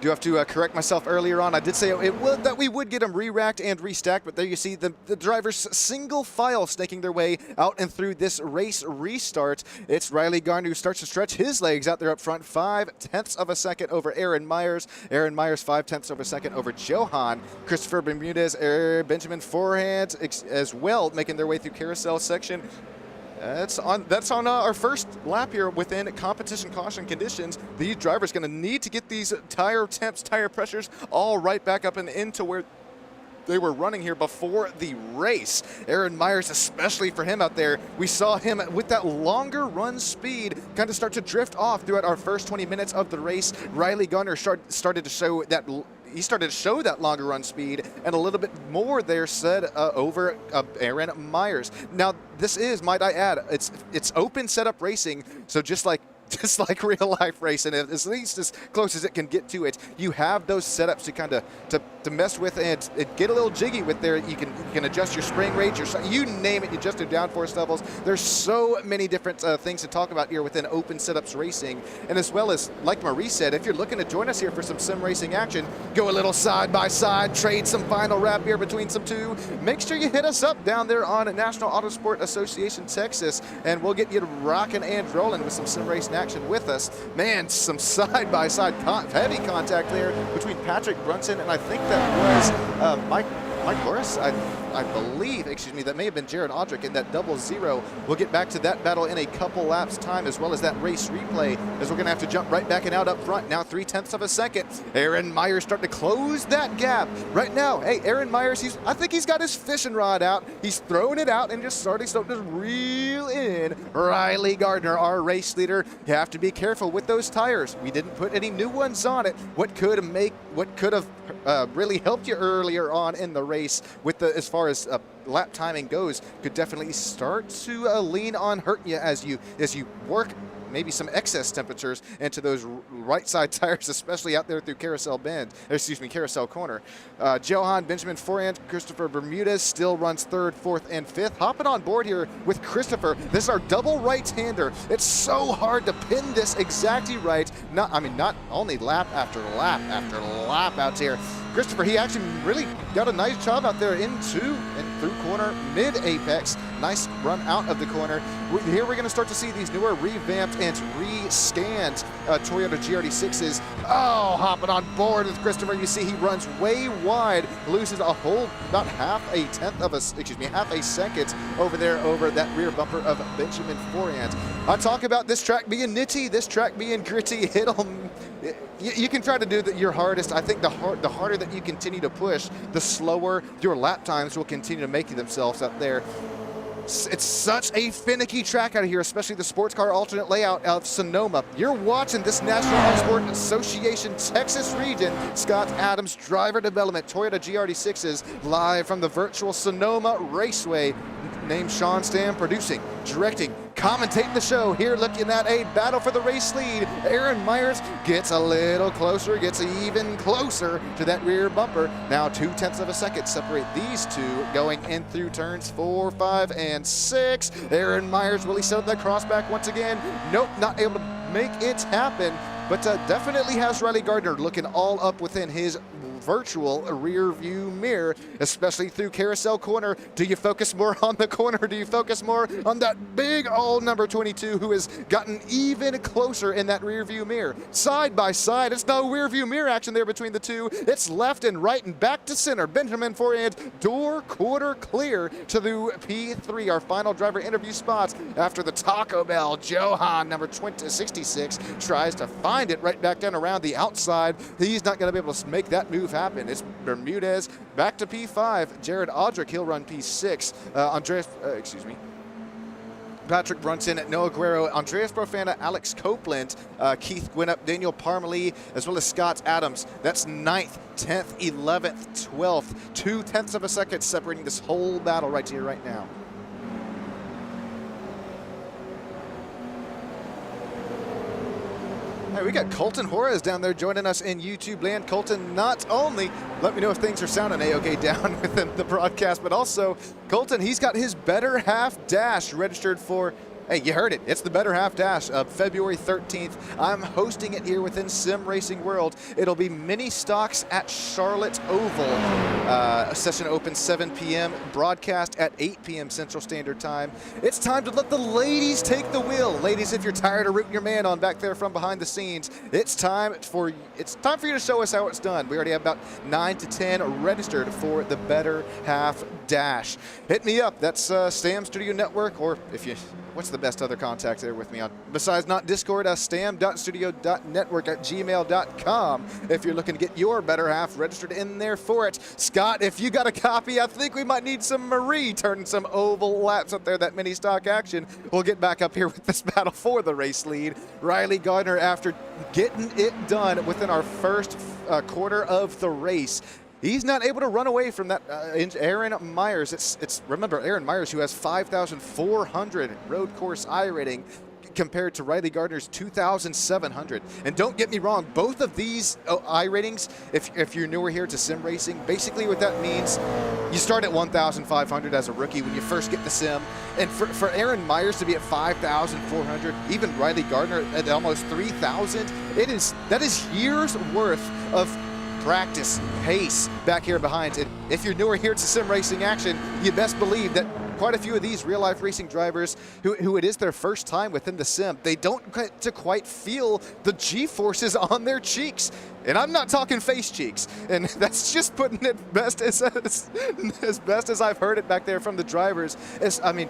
Do have to correct myself earlier on. I did say that we would get them re-racked and restacked, but there you see the drivers single file snaking their way out and through this race restart. It's Riley Gardner who starts to stretch his legs out there up front, 0.5 of a second over Aaron Myers. Aaron Myers 0.5 of a second over Johan. Christopher Bermudez, Benjamin Forehand as well, making their way through carousel section. That's on our first lap here within competition caution conditions. These drivers going to need to get these tire temps, tire pressures all right back up and into where they were running here before the race. Aaron Myers, especially for him out there, we saw him with that longer run speed kind of start to drift off throughout our first 20 minutes of the race. Riley Gunner started to show that longer run speed and a little bit more there said over Aaron Myers. Now this is, might I add, it's open setup racing, so just like real life racing, at least as close as it can get to it, you have those setups to kind of to mess with and get a little jiggy with there. You can adjust your spring rate, you name it, you adjust your downforce levels. There's so many different things to talk about here within open setups racing. And as well as, like Marie said, if you're looking to join us here for some sim racing action, go a little side by side, trade some final wrap here between some two, make sure you hit us up down there on National Autosport Association Texas, and we'll get you rocking and rolling with some sim racing action with us. Man, some side by side heavy contact there between Patrick Brunson and I think that was Mike Morris, I believe, excuse me, that may have been Jared Audrick in that 0-0. We'll get back to that battle in a couple laps time, as well as that race replay, as we're going to have to jump right back and out up front. Now 0.3 of a second. Aaron Myers starting to close that gap. Right now, hey, Aaron Myers, I think he's got his fishing rod out. He's throwing it out and just starting to reel in Riley Gardner, our race leader. You have to be careful with those tires. We didn't put any new ones on it. What could have really helped you earlier on in the race with as far as lap timing goes, could definitely start to lean on hurting you as you work maybe some excess temperatures into those right side tires, especially out there through Carousel Corner. Johan Benjamin Forand, Christopher Bermudez still runs 3rd, 4th, and 5th. Hopping on board here with Christopher. This is our double right-hander. It's so hard to pin this exactly right. Not only lap after lap after lap out here. Christopher, he actually really got a nice job out there into and through corner, mid-apex. Nice run out of the corner. Here we're going to start to see these newer revamped and re-scanned Toyota GR86s. Oh, hopping on board with Christopher. You see he runs way wide, loses a whole about half a second over there over that rear bumper of Benjamin Forand. I talk about this track being nitty, this track being gritty. You can try to do your hardest. I think the harder that you continue to push, the slower your lap times will continue to make themselves up there. It's such a finicky track out of here, especially the sports car alternate layout of Sonoma. You're watching this National Autosport Association Texas region, Scott Adams driver development Toyota GR86s live from the virtual Sonoma Raceway. Named Sean Stam, producing, directing, commentating the show. Here looking at a battle for the race lead. Aaron Myers gets a little closer, gets even closer to that rear bumper. Now 0.2 of a second separate these two going in through turns 4, 5, and 6. Aaron Myers, will he set up that crossback once again? Nope, not able to make it happen, but definitely has Riley Gardner looking all up within his virtual rear view mirror, especially through Carousel Corner. Do you focus more on the corner? Do you focus more on that big old number 22 who has gotten even closer in that rear view mirror? Side by side, it's no rear view mirror action there between the two. It's left and right and back to center. Benjamin Forand, door quarter clear to the P3, our final driver interview spots after the Taco Bell. Johan, number 66, tries to find it right back down around the outside. He's not going to be able to make that move happen. It's Bermudez back to P5. Jared Audrick, he'll run P6. Patrick Brunson, Noah Guerrero, Andreas Profana, Alex Copeland, Keith Gwinnett, Daniel Parmalee, as well as Scott Adams. That's 9th, 10th, 11th, 12th. 0.2 of a second separating this whole battle right here, right now. Hey, we got Colton Juarez down there joining us in YouTube land. Colton, not only let me know if things are sounding a-okay down within the broadcast, but also Colton, he's got his Better Half Dash registered for, hey, you heard it. It's the Better Half Dash of February 13th. I'm hosting it here within Sim Racing World. It'll be mini stocks at Charlotte Oval. Session opens 7 p.m., broadcast at 8 p.m. Central Standard Time. It's time to let the ladies take the wheel. Ladies, if you're tired of rooting your man on back there from behind the scenes, it's time for you to show us how it's done. We already have about 9 to 10 registered for the Better Half Dash. Hit me up. That's Stam Studio Network, or if you, what's the best other contacts there with me on, besides not Discord, stam.studio.network@gmail.com if you're looking to get your better half registered in there for it. Scott, if you got a copy, I think we might need some Marie turning some oval laps up there, that mini stock action. We'll get back up here with this battle for the race lead. Riley Gardner, after getting it done within our first quarter of the race, he's not able to run away from that Aaron Myers. It's remember, Aaron Myers, who has 5,400 road course iRating compared to Riley Gardner's 2,700. And don't get me wrong, both of these iRatings, if you're newer here to sim racing, basically what that means, you start at 1,500 as a rookie when you first get the sim. And for Aaron Myers to be at 5,400, even Riley Gardner at almost 3,000, that is years worth of practice, pace back here behind. And if you're newer here to sim racing action, you best believe that quite a few of these real-life racing drivers who it is their first time within the sim, they don't get to quite feel the G-forces on their cheeks. And I'm not talking face cheeks. And that's just putting it best as best as I've heard it back there from the drivers. I've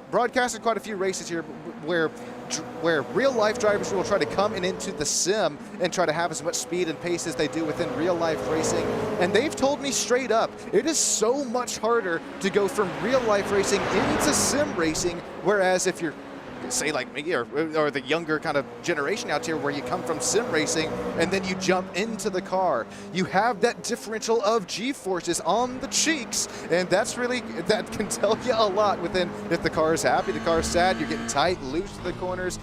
broadcasted quite a few races here where real-life drivers will try to come into the sim and try to have as much speed and pace as they do within real-life racing. And they've told me straight up, it is so much harder to go from real-life racing into sim racing, whereas if you're, say like me or the younger kind of generation out here, where you come from sim racing and then you jump into the car, you have that differential of G-forces on the cheeks, and that can tell you a lot within, if the car is happy, the car is sad, you're getting tight, loose to the corners.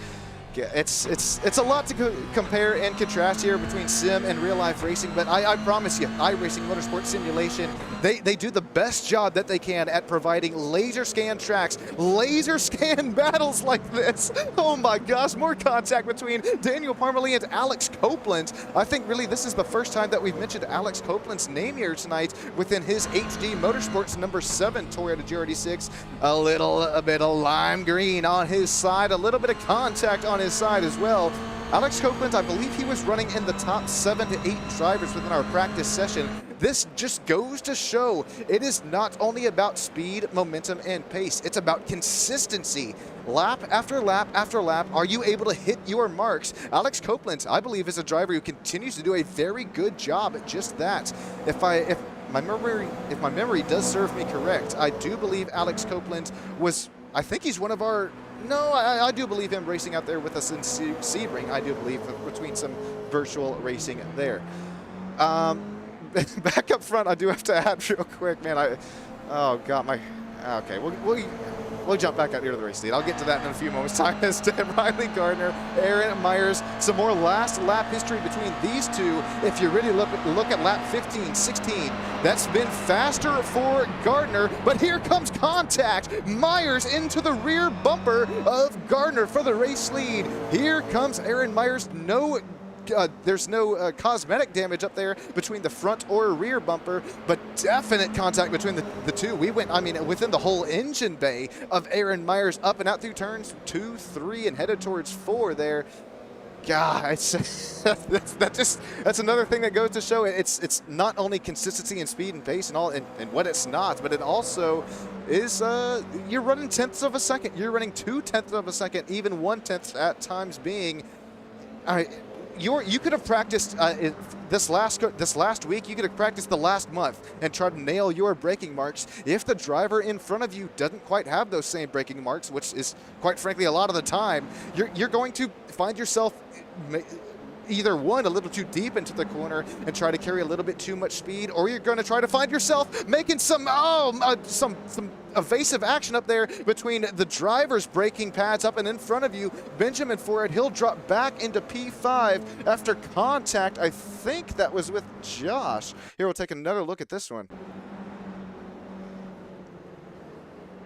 It's a lot to compare and contrast here between sim and real life racing, but I promise you, iRacing Motorsport Simulation, they do the best job that they can at providing laser scan tracks, laser scan battles like this. Oh my gosh, more contact between Daniel Parmalee and Alex Copeland. I think really this is the first time that we've mentioned Alex Copeland's name here tonight within his HD Motorsports number 7 Toyota GR86. A bit of lime green on his side, a little bit of contact on his side as well. Alex Copeland, I believe he was running in the top 7 to 8 drivers within our practice session. This just goes to show it is not only about speed, momentum, and pace. It's about consistency. Lap after lap after lap, are you able to hit your marks? Alex Copeland, I believe, is a driver who continues to do a very good job at just that. If my memory does serve me correct, I do believe Alex Copeland was, I think he's one of our, no, I do believe him racing out there with us in Sebring. I do believe between some virtual racing there. Back up front, I do have to add real quick, man. Oh God, okay. We'll jump back out here to the race lead. I'll get to that in a few moments' time. Instead, Riley Gardner, Aaron Myers, some more last lap history between these two. If you really look at lap 15, 16, that's been faster for Gardner, but here comes contact. Myers into the rear bumper of Gardner for the race lead. Here comes Aaron Myers. There's no cosmetic damage up there between the front or rear bumper, but definite contact between the two. We went, within the whole engine bay of Aaron Myers, up and out through turns 2, 3, and headed towards 4 there. God, that's another thing that goes to show it's not only consistency and speed and pace and all, and what it's not, but it also is you're running tenths of a second. You're running 2/10 of a second, even 1/10 at times being. You could have practiced this last week. You could have practiced the last month and tried to nail your braking marks. If the driver in front of you doesn't quite have those same braking marks, which is quite frankly a lot of the time, you're going to find yourself either one, a little too deep into the corner and try to carry a little bit too much speed, or you're going to try to find yourself making some evasive action up there between the driver's braking pads up and in front of you. Benjamin Ford, he'll drop back into P5 after contact. I think that was with Josh. Here, we'll take another look at this one.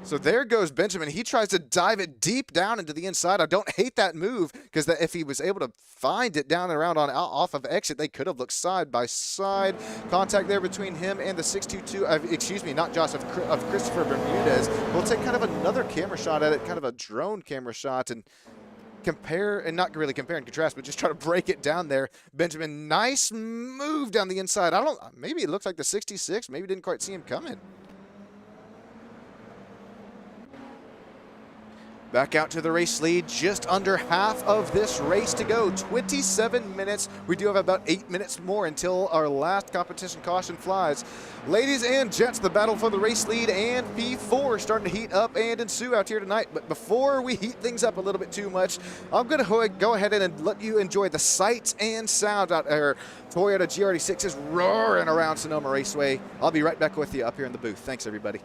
So there goes Benjamin. He tries to dive it deep down into the inside. I don't hate that move, because if he was able to find it down and around off of exit, they could have looked side by side. Contact there between him and the 622, excuse me, not Josh, of Christopher Bermudez. We'll take kind of another camera shot at it, kind of a drone camera shot, and compare, and not really compare and contrast, but just try to break it down there. Benjamin, nice move down the inside. Maybe it looks like the 66, maybe didn't quite see him coming. back out to the race lead. Just under half of this race to go, 27 minutes. We do have about 8 minutes more until our last competition caution flies. Ladies and gents, the battle for the race lead and P4 starting to heat up and ensue out here tonight. But before we heat things up a little bit too much, I'm going to go ahead and let you enjoy the sights and sounds out there. Toyota GR86 is roaring around Sonoma Raceway. I'll be right back with you up here in the booth. Thanks, everybody.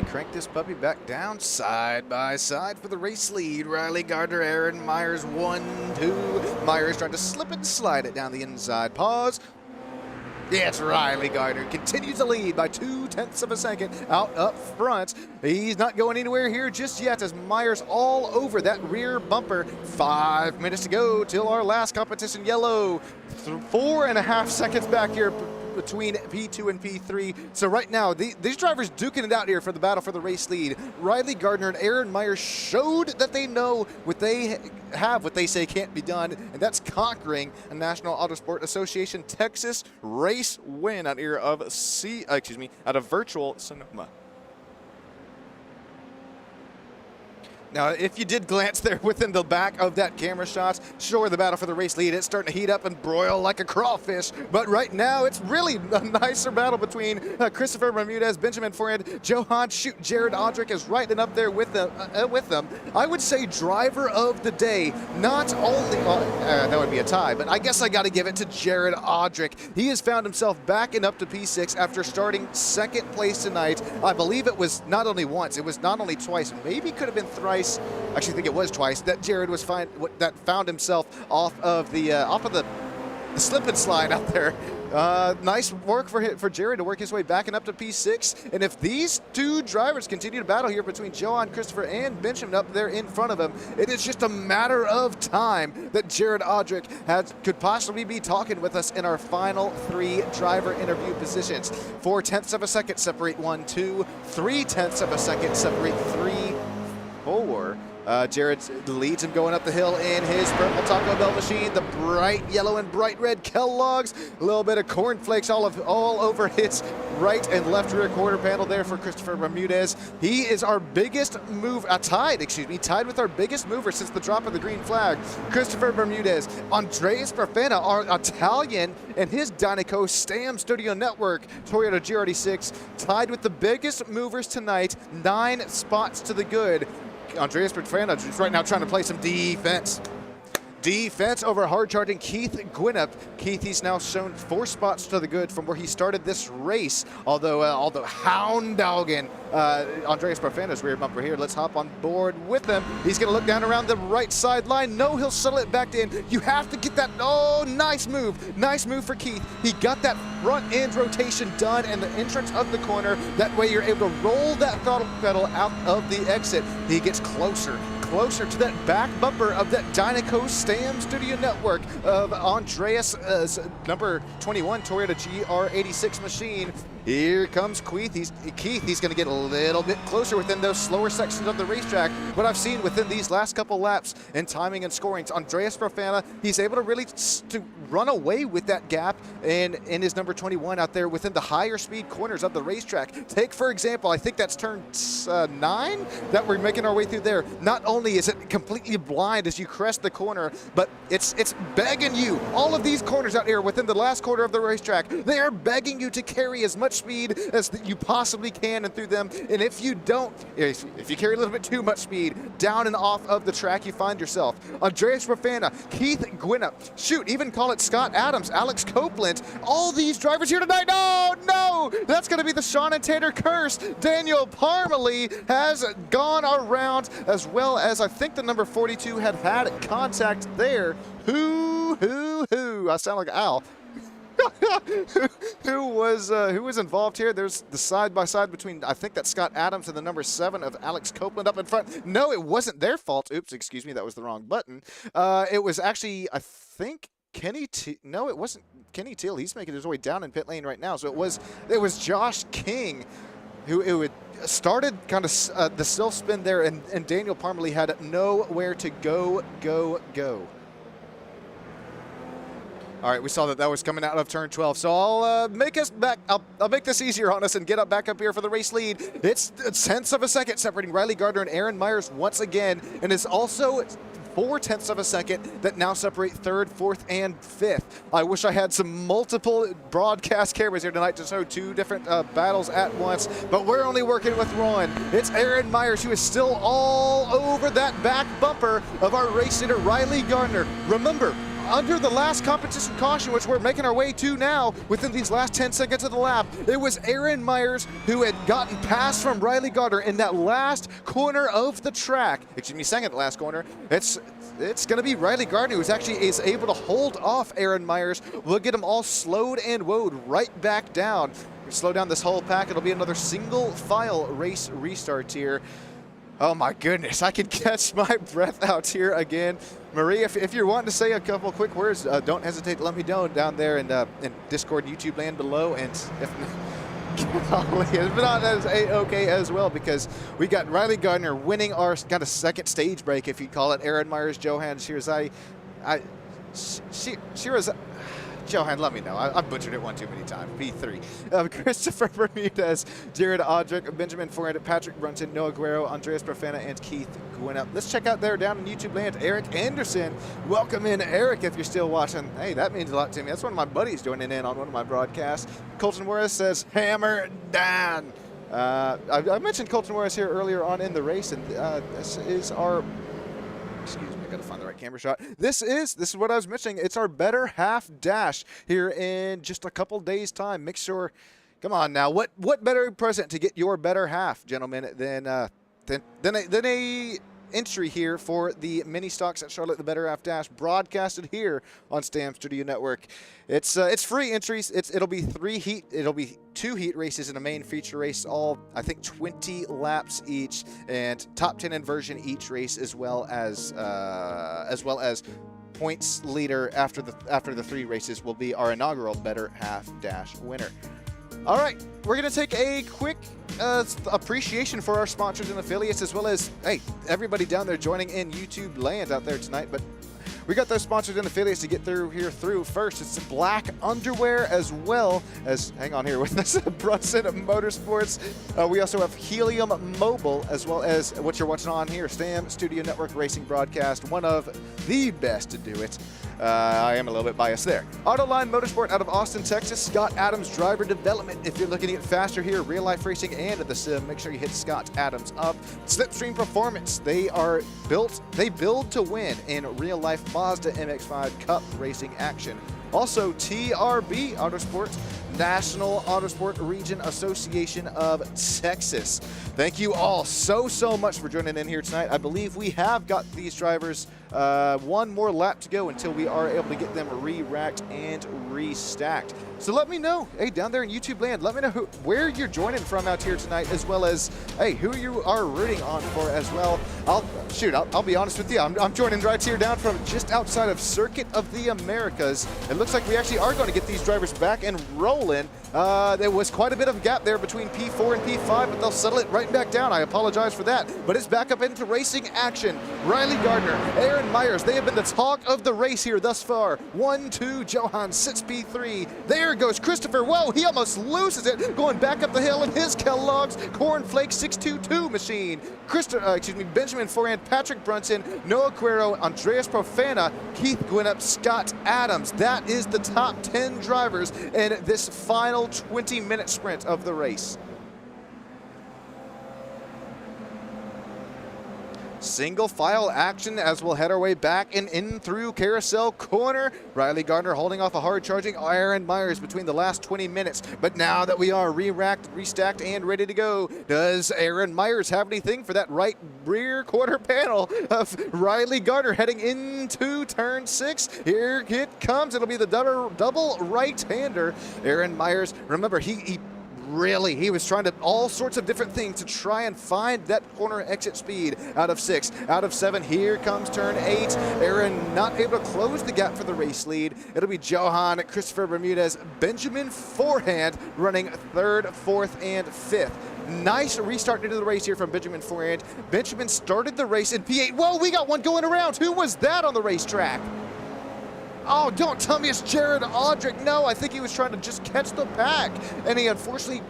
Crank this puppy back down side by side for the race lead. Riley Gardner, Aaron Myers, 1-2. Myers trying to slip and slide it down the inside. Pause. Yes, Riley Gardner continues to lead by 0.2 of a second out up front. He's not going anywhere here just yet as Myers all over that rear bumper. 5 minutes to go till our last competition yellow. 4.5 seconds back here between P2 and P3. So right now, these drivers duking it out here for the battle for the race lead. Riley Gardner and Aaron Myers showed that they know what they have, what they say can't be done, and that's conquering a National Autosport Association Texas race win out here of out of virtual Sonoma. Now, if you did glance there within the back of that camera shot, sure, the battle for the race lead, it's starting to heat up and broil like a crawfish. But right now, it's really a nicer battle between Christopher Bermudez, Benjamin Forehand, Johan Shoot, Jared Odrick is right and up there with them. I would say driver of the day, not only, that would be a tie, but I guess I got to give it to Jared Odrick. He has found himself backing up to P6 after starting second place tonight. I believe it was not only once, it was not only twice, maybe could have been thrice. I actually think it was twice that Jared was found himself off of the slip and slide out there. Nice work for Jared to work his way back and up to P6. And if these two drivers continue to battle here between Johan Christopher and Benjamin up there in front of him, it is just a matter of time that Jared Odrick could possibly be talking with us in our final 3 driver interview positions. 0.4 of a second separate 1, 2. 0.3 of a second separate 3, 4. Jared leads him going up the hill in his purple Taco Bell machine. The bright yellow and bright red Kellogg's. A little bit of cornflakes all over his right and left rear quarter panel there for Christopher Bermudez. He is our biggest move, tied with our biggest mover since the drop of the green flag. Christopher Bermudez. Andreas Perfena, our Italian, and his Dynaco Stam Studio Network Toyota GR86 tied with the biggest movers tonight, 9 spots to the good. Andreas Perfena is right now trying to play some defense. Defense over hard-charging Keith Gwinnett. Keith, he's now shown 4 spots to the good from where he started this race. Although hound dogging Andreas Perfena's rear bumper here. Let's hop on board with him. He's going to look down around the right sideline. No, he'll settle it back in. You have to get that. Oh, nice move. Nice move for Keith. He got that front end rotation done and the entrance of the corner. That way you're able to roll that throttle pedal out of the exit. He gets closer closer to that back bumper of that Dynaco Stam Studio Network of Andreas' number 21 Toyota GR86 machine. Here comes Keith. He's going to get a little bit closer within those slower sections of the racetrack. What I've seen within these last couple laps in timing and scoring, Andreas Profana, he's able to really to run away with that gap in his number 21 out there within the higher speed corners of the racetrack. Take, for example, I think that's turn 9 that we're making our way through there. Not only is it completely blind as you crest the corner, but it's begging you. All of these corners out here within the last quarter of the racetrack, they are begging you to carry as much speed as you possibly can and through them. And if you don't, if you carry a little bit too much speed down and off of the track, you find yourself. Andreas Rafana, Keith Gwinna, shoot, even call it Scott Adams, Alex Copeland, all these drivers here tonight. No, that's going to be the Sean and Tanner curse. Daniel Parmalee has gone around, as well as I think the number 42 had contact there. Who? I sound like Al. who was involved here? There's the side-by-side between, I think that's Scott Adams and the number 7 of Alex Copeland up in front. No, it wasn't their fault. Oops, excuse me, that was the wrong button. It was actually, I think, no, it wasn't Kenny Teal. He's making his way down in pit lane right now. So it was Josh King who had started kind of the self-spin there, and Daniel Parmalee had nowhere to go. All right, we saw that was coming out of turn 12, so I'll make this easier on us and get back up here for the race lead. It's tenths of a second separating Riley Gardner and Aaron Myers once again, and it's also 4/10 of a second that now separate 3rd, 4th, and 5th. I wish I had some multiple broadcast cameras here tonight to show 2 different battles at once, but we're only working with one. It's Aaron Myers who is still all over that back bumper of our race leader, Riley Gardner. Remember, under the last competition caution, which we're making our way to now within these last 10 seconds of the lap, it was Aaron Myers who had gotten past from Riley Gardner in that last corner of the track. Excuse me, second to last corner. It's going to be Riley Gardner who is able to hold off Aaron Myers. We'll get them all slowed and woed right back down. We slow down this whole pack. It'll be another single file race restart here. Oh my goodness, I can catch my breath out here again. Marie, if you're wanting to say a couple quick words, don't hesitate to let me know down there in Discord and YouTube land below. And if not, that's okay as well, because we got Riley Gardner winning our kind of second stage break, if you call it. Aaron Myers, Johan Shirazai, Johan, let me know. I butchered it one too many times. B3. Christopher Bermudez, Jared Audrick, Benjamin Forrest, Patrick Brunton, Noah Guerrero, Andreas Profana, and Keith Gwinna. Let's check out there down in YouTube land, Eric Anderson. Welcome in, Eric, if you're still watching. Hey, that means a lot to me. That's one of my buddies joining in on one of my broadcasts. Colton Morris says, hammer down. I mentioned Colton Morris here earlier on in the race, and this is our... Excuse me, I gotta find the right camera shot. This is what I was mentioning. It's our better half dash here in just a couple days' time. Make sure, come on now, what better present to get your better half, gentlemen, than a entry here for the mini stocks at Charlotte the Better Half Dash, broadcasted here on Stam Studio Network. It's free entries. It'll be 2 heat races and a main feature race, all I think 20 laps each, and top 10 inversion each race, as well as points leader after the 3 races will be our inaugural Better Half Dash winner. All right, we're going to take a quick appreciation for our sponsors and affiliates, as well as, hey, everybody down there joining in YouTube land out there tonight. But we got those sponsors and affiliates to get through here first. It's Black Underwear, as well as, hang on here with us, Brunson Motorsports. We also have Helium Mobile, as well as what you're watching on here, Stam Studio Network Racing Broadcast, one of the best to do it. I am a little bit biased there. Ottoline Motorsport out of Austin, Texas. Scott Adams Driver Development. If you're looking to get faster here, real life racing and at the sim, make sure you hit Scott Adams up. Slipstream Performance. They build to win in real life Mazda MX-5 Cup racing action. Also, TRB Autosport, National Autosport Region Association of Texas. Thank you all so much for joining in here tonight. I believe we have got these drivers one more lap to go until we are able to get them re-racked and restacked. So let me know, hey, down there in YouTube land, let me know where you're joining from out here tonight, as well as, hey, who you are rooting on for as well. I'll be honest with you, I'm joining right here down from just outside of Circuit of the Americas. It looks like we actually are going to get these drivers back and rolling. There was quite a bit of a gap there between P4 and P5, but they'll settle it right back down. I apologize for that, but it's back up into racing action. Riley Gardner, Aaron Myers, they have been the talk of the race here thus far. 1-2, Johan sits P3. There goes Christopher. Whoa, he almost loses it, going back up the hill in his Kellogg's Cornflake 622 machine. Benjamin Forehand, Patrick Brunson, Noah Cuero, Andreas Profana, Keith Gwinnett, Scott Adams. That is the top 10 drivers in this final 20-minute sprint of the race. Single file action as we'll head our way back and in through Carousel Corner. Riley Gardner holding off a hard charging Aaron Myers between the last 20 minutes. But now that we are re-racked, restacked, and ready to go, does Aaron Myers have anything for that right rear quarter panel of Riley Gardner heading into turn 6? Here it comes. It'll be the double right-hander. Aaron Myers, remember, he was trying to all sorts of different things to try and find that corner exit speed. Out of 6, out of 7, here comes turn 8. Aaron not able to close the gap for the race lead. It'll be Johan, Christopher Bermudez, Benjamin Forehand running 3rd, 4th, and 5th. Nice restart into the race here from Benjamin Forehand. Benjamin started the race in P8. Whoa, we got one going around. Who was that on the racetrack? Oh, don't tell me it's Jared Audrick. No, I think he was trying to just catch the pack. And he unfortunately,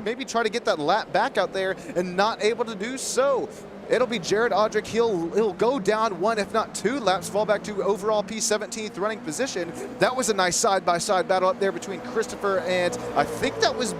maybe try to get that lap back out there and not able to do so. It'll be Jared Audrick. He'll go down 1, if not 2 laps, fall back to overall P17th running position. That was a nice side-by-side battle up there between Christopher and I think that was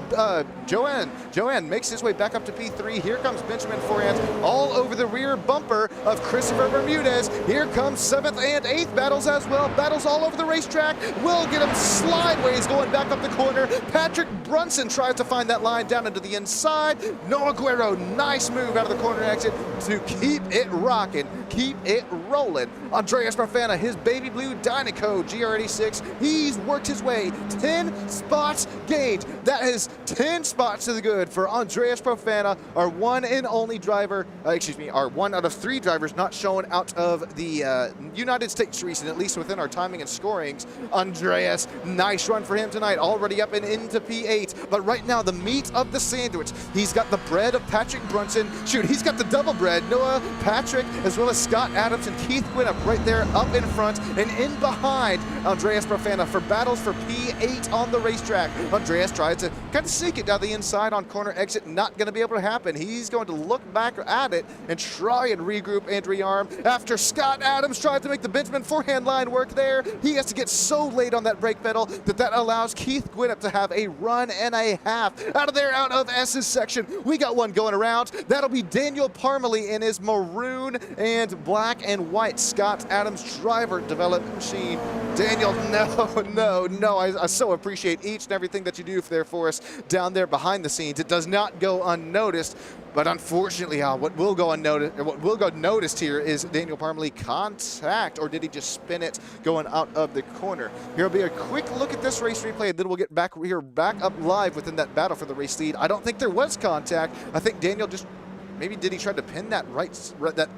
Joanne. Joanne makes his way back up to P3. Here comes Benjamin Forehand all over the rear bumper of Christopher Bermudez. Here comes 7th and 8th battles as well. Battles all over the racetrack. Will get him slideways going back up the corner. Patrick Brunson tries to find that line down into the inside. Noah Guerrero, nice move out of the corner exit to keep it rocking, keep it rolling. Andreas Profana, his baby blue Dynaco GR86, he's worked his way 10 spots gained. That is 10 spots to the good for Andreas Profana, our one and only driver, our 1 out of 3 drivers not shown out of the United States recent, at least within our timing and scorings. Andreas, nice run for him tonight, already up and into P8. But right now, the meat of the sandwich, he's got the bread of Patrick Brunson. Shoot, he's got the double bread. Noah, Patrick, as well as Scott Adams and Keith Gwinnett right there up in front and in behind Andreas Profana for battles for P8 on the racetrack. Andreas tries to kind of sneak it down the inside on corner exit. Not going to be able to happen. He's going to look back at it and try and regroup and rearm. After Scott Adams tried to make the Benjamin Forehand line work there, he has to get so late on that brake pedal that allows Keith Gwinnett to have a run and a half. Out of there, out of S's section, we got one going around. That'll be Daniel Parmalee in his maroon and black and white Scott Adams driver development machine. Daniel, no, I so appreciate each and everything that you do there for us down there behind the scenes. It does not go unnoticed, but unfortunately, what will go noticed here is Daniel Parmalee contact, or did he just spin it going out of the corner? Here will be a quick look at this race replay, and then we'll get back up live within that battle for the race lead. I don't think there was contact. I think Daniel just, maybe did he try to pin that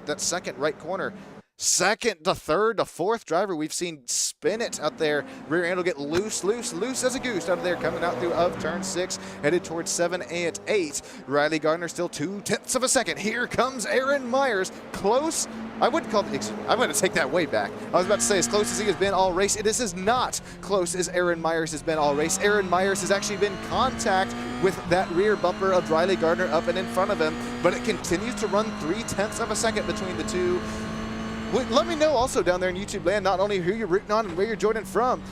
that second right corner? Second to third to fourth driver we've seen spin it out there. Rear end will get loose as a goose out of there, coming out through of turn 6, headed towards 7 and 8. Riley Gardner still 0.2 of a second. Here comes Aaron Myers. Close. I'm going to take that way back. I was about to say as close as he has been all race. It is as not close as Aaron Myers has been all race. Aaron Myers has actually been in contact with that rear bumper of Riley Gardner up and in front of him, but it continues to run 0.3 of a second between the two. Let me know also down there in YouTube land, not only who you're rooting on and where you're joining from,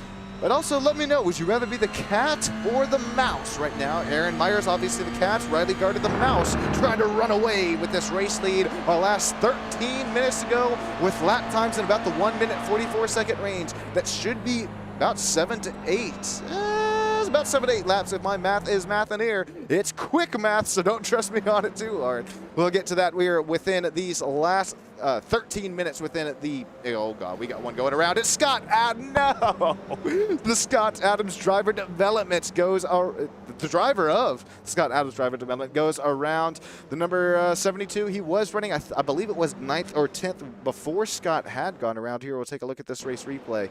but also let me know, would you rather be the cat or the mouse right now? Aaron Myers, obviously the cat, Riley Gardner the mouse, trying to run away with this race lead. Our last 13 minutes to go with lap times in about the 1 minute 44 second range. That should be about 7 to 8. It's about 7 to 8 laps if my math is math in here. It's quick math, so don't trust me on it too hard. We'll get to that. We are within these last 13 minutes within the, oh God, we got one going around. It's Scott, no! The Scott Adams Driver Development goes, the driver of Scott Adams Driver Development goes around the number 72. He was running, I believe it was 9th or 10th before Scott had gone around here. We'll take a look at this race replay.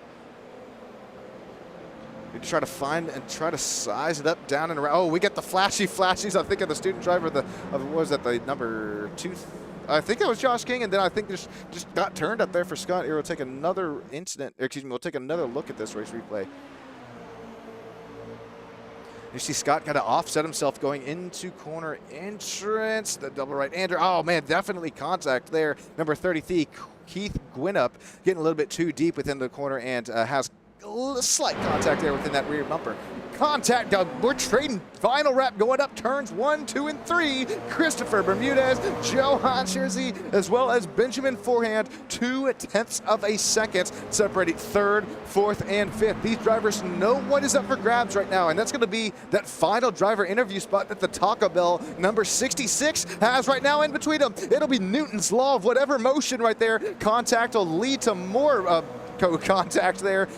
We try to find and try to size it up, down and around. Oh, we get the flashies, I think, of the student driver, what was that, the number 2? I think that was Josh King, and then I think just got turned up there for Scott. Here, we'll take another we'll take another look at this race replay. You see Scott got to offset himself going into corner entrance. The double right hander. Oh man, definitely contact there. Number 33, Keith Gwinup, getting a little bit too deep within the corner and has a slight contact there within that rear bumper. Contact, we're trading final wrap going up turns 1, 2, and 3. Christopher Bermudez, Johan Scherzy, as well as Benjamin Forehand, 0.2 of a second, separating 3rd, 4th, and 5th. These drivers know what is up for grabs right now, and that's going to be that final driver interview spot that the Taco Bell number 66 has right now in between them. It'll be Newton's law of whatever motion right there. Contact will lead to more contact there.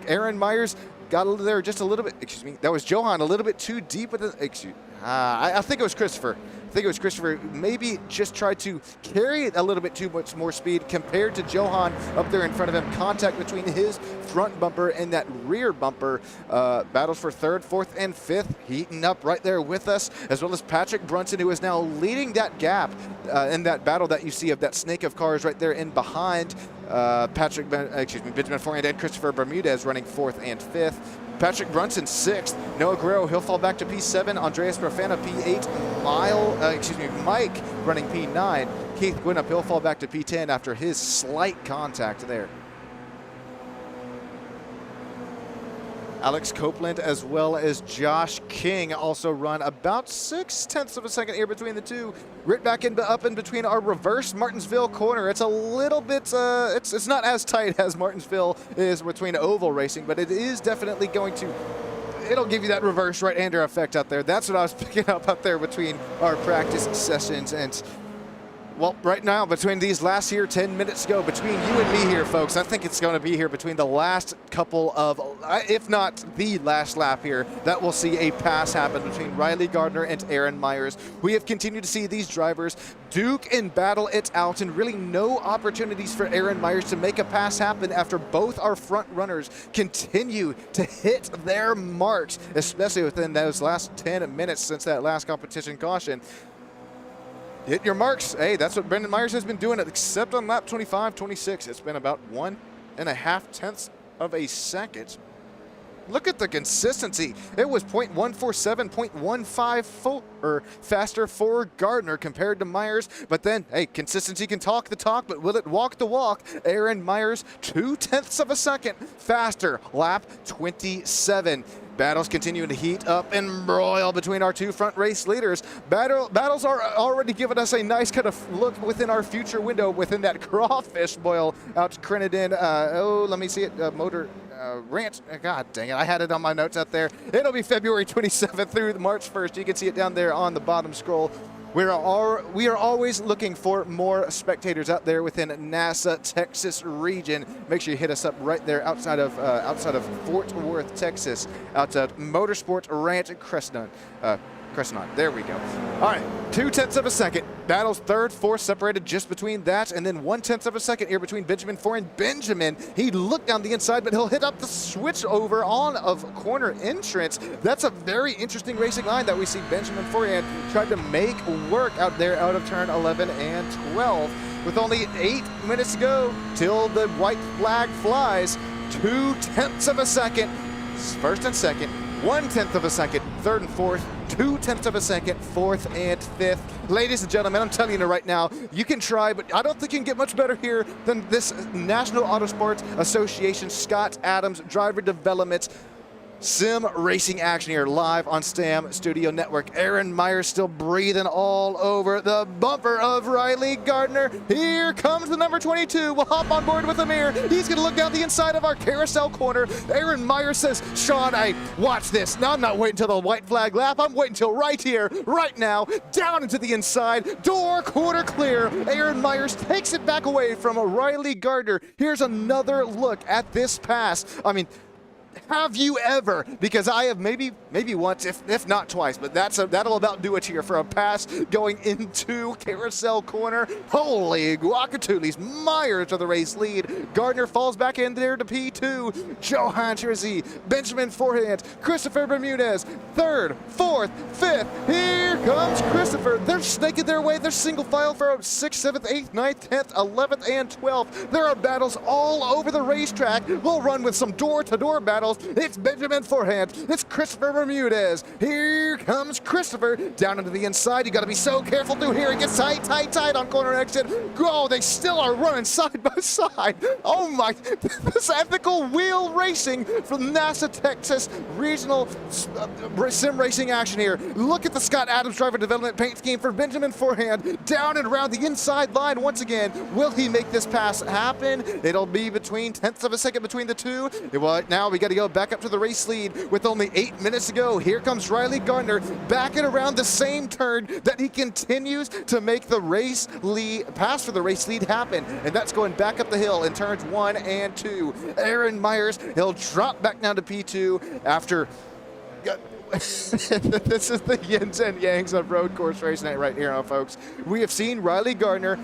Aaron Myers got there just a little bit, excuse me, that was Johan a little bit too deep with the, I think it was Christopher. I think it was Christopher, maybe just tried to carry it a little bit too much more speed compared to Johan up there in front of him. Contact between his front bumper and that rear bumper. Battles for 3rd, 4th, and 5th, heating up right there with us, as well as Patrick Brunson, who is now leading that gap in that battle that you see of that snake of cars right there in behind. Benjamin Forehand and Christopher Bermudez running 4th and 5th. Patrick Brunson 6th. Noah Guerrero, he'll fall back to P7. Andreas Profana P8. Mike running P9. Keith Gwinup, he'll fall back to P10 after his slight contact there. Alex Copeland as well as Josh King also run about 0.6 of a second here between the two. Right back up in between our reverse Martinsville corner. It's a little bit, it's not as tight as Martinsville is between oval racing, but it is definitely going to, it'll give you that reverse right-hander effect out there. That's what I was picking up out there between our practice sessions. And well, right now, between these last here 10 minutes ago, between you and me here, folks, I think it's going to be here between the last couple of, if not the last lap here, that we'll see a pass happen between Riley Gardner and Aaron Myers. We have continued to see these drivers duke and battle it out, and really no opportunities for Aaron Myers to make a pass happen after both our front runners continue to hit their marks, especially within those last 10 minutes since that last competition caution. Hit your marks. Hey, that's what Brendan Myers has been doing, except on lap 25, 26. It's been about 1.5 of a second. Look at the consistency. It was 0.147, 0.154 or faster for Gardner compared to Myers. But then, hey, consistency can talk the talk, but will it walk the walk? Aaron Myers, 0.2 of a second faster. Lap 27. Battles continuing to heat up and broil between our two front race leaders. Battles are already giving us a nice kind of look within our future window within that crawfish boil out to Crenadin. Let me see it. Motor Ranch. God dang it. I had it on my notes out there. It'll be February 27th through March 1st. You can see it down there on the bottom scroll. We are always looking for more spectators out there within NASA, Texas region. Make sure you hit us up right there outside of Fort Worth, Texas, out at Motorsport Ranch Crescent. There we go. All right, 0.2 of a second. Battles 3rd, 4th, separated just between that, and then 0.1 of a second here between Benjamin Forehand. Benjamin, he looked down the inside, but he'll hit up the switch over on of corner entrance. That's a very interesting racing line that we see Benjamin Forehand tried to make work out there out of turn 11 and 12. With only 8 minutes to go till the white flag flies, 0.2 of a second, 1st and 2nd, 0.1 of a second, 3rd and 4th, 0.2 of a second, 4th and 5th. Ladies and gentlemen, I'm telling you right now, you can try, but I don't think you can get much better here than this National Autosport Association Scott Adams Driver Development sim racing action here live on STAM Studio Network. Aaron Myers still breathing all over the bumper of Riley Gardner. Here comes the number 22. We'll hop on board with Amir. He's going to look down the inside of our carousel corner. Aaron Myers says, Sean, hey, watch this. Now I'm not waiting until the white flag lap. I'm waiting until right here, right now, down into the inside. Door quarter clear. Aaron Myers takes it back away from Riley Gardner. Here's another look at this pass. I mean, have you ever? Because I have maybe once, if not twice, but that'll about do it here for a pass going into carousel corner. Holy guacatules, Myers to the race lead. Gardner falls back in there to P2. Johan Jersey, Benjamin Forehand, Christopher Bermudez, third, fourth, fifth. Here comes Christopher. They're snaking their way. They're single file for 6th, 7th, 8th, 9th, 10th, 11th, and 12th. There are battles all over the racetrack. We'll run with some door-to-door battles. It's Benjamin Forehand. It's Christopher Bermudez. Here comes Christopher down into the inside. You got to be so careful through here. It gets tight, tight, tight on corner exit. Oh, they still are running side by side. Oh my, this ethical wheel racing from NASA Texas Regional Sim Racing action here. Look at the Scott Adams driver development paint scheme for Benjamin Forehand. Down and around the inside line once again. Will he make this pass happen? It'll be between tenths of a second between the two. Well, now we got to go back up to the race lead with only 8 minutes to go. Here comes Riley Gardner back and around the same turn that he continues to make the race lead pass for the race lead happen, and that's going back up the hill in turns 1 and 2. Aaron Myers, he'll drop back down to P2 after this is the yins and yangs of road course racing right here, folks. We have seen Riley Gardner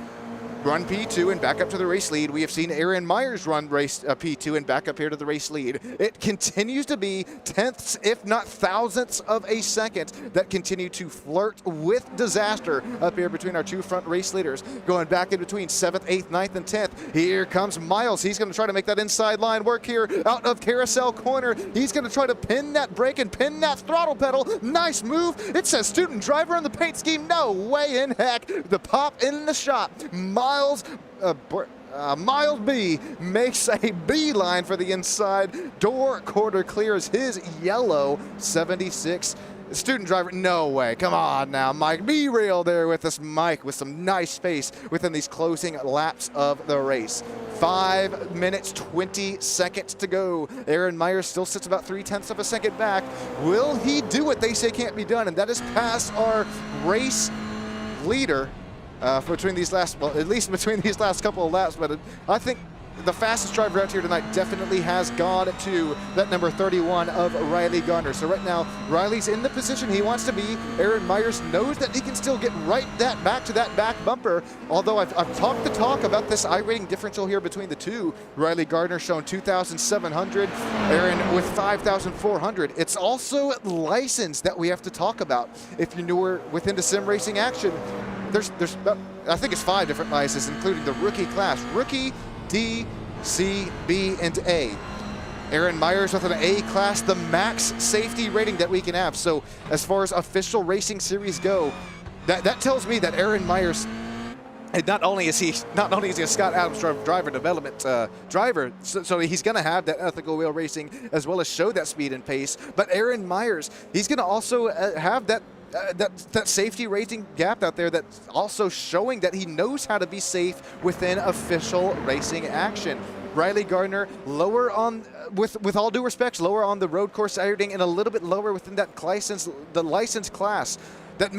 run P2 and back up to the race lead. We have seen Aaron Myers run race P2 and back up here to the race lead. It continues to be tenths, if not thousandths of a second that continue to flirt with disaster up here between our two front race leaders. Going back in between 7th, 8th, 9th, and 10th. Here comes Miles. He's going to try to make that inside line work here out of carousel corner. He's going to try to pin that brake and pin that throttle pedal. Nice move. It says student driver on the paint scheme. No way in heck. The pop in the shop. Miles B makes a beeline for the inside. Door quarter clears his yellow 76. Student driver, no way. Come on now, Mike. Be real there with us, Mike, with some nice space within these closing laps of the race. 5 minutes, 20 seconds to go. Aaron Myers still sits about 3/10 of a second back. Will he do what they say can't be done? And that is pass our race leader between these last, well, at least between these last couple of laps, but I think the fastest driver out here tonight definitely has gone to that number 31 of Riley Gardner. So right now, Riley's in the position he wants to be. Aaron Myers knows that he can still get right back to that back bumper, although I've talked the talk about this iRating differential here between the two. Riley Gardner showing 2,700, Aaron with 5,400. It's also license that we have to talk about. If you're newer within the sim racing action, there's I think it's 5 different licenses, including the rookie class. Rookie, D, C, B, and A. Aaron Myers with an A class, the max safety rating that we can have. So as far as official racing series go, that tells me that Aaron Myers, and not only is he a Scott Adams driver development driver, so he's going to have that ethical wheel racing as well as show that speed and pace. But Aaron Myers, he's going to also have that safety rating gap out there, that's also showing that he knows how to be safe within official racing action. Riley Gardner lower on, with all due respect, lower on the road course rating and a little bit lower within that the license class. That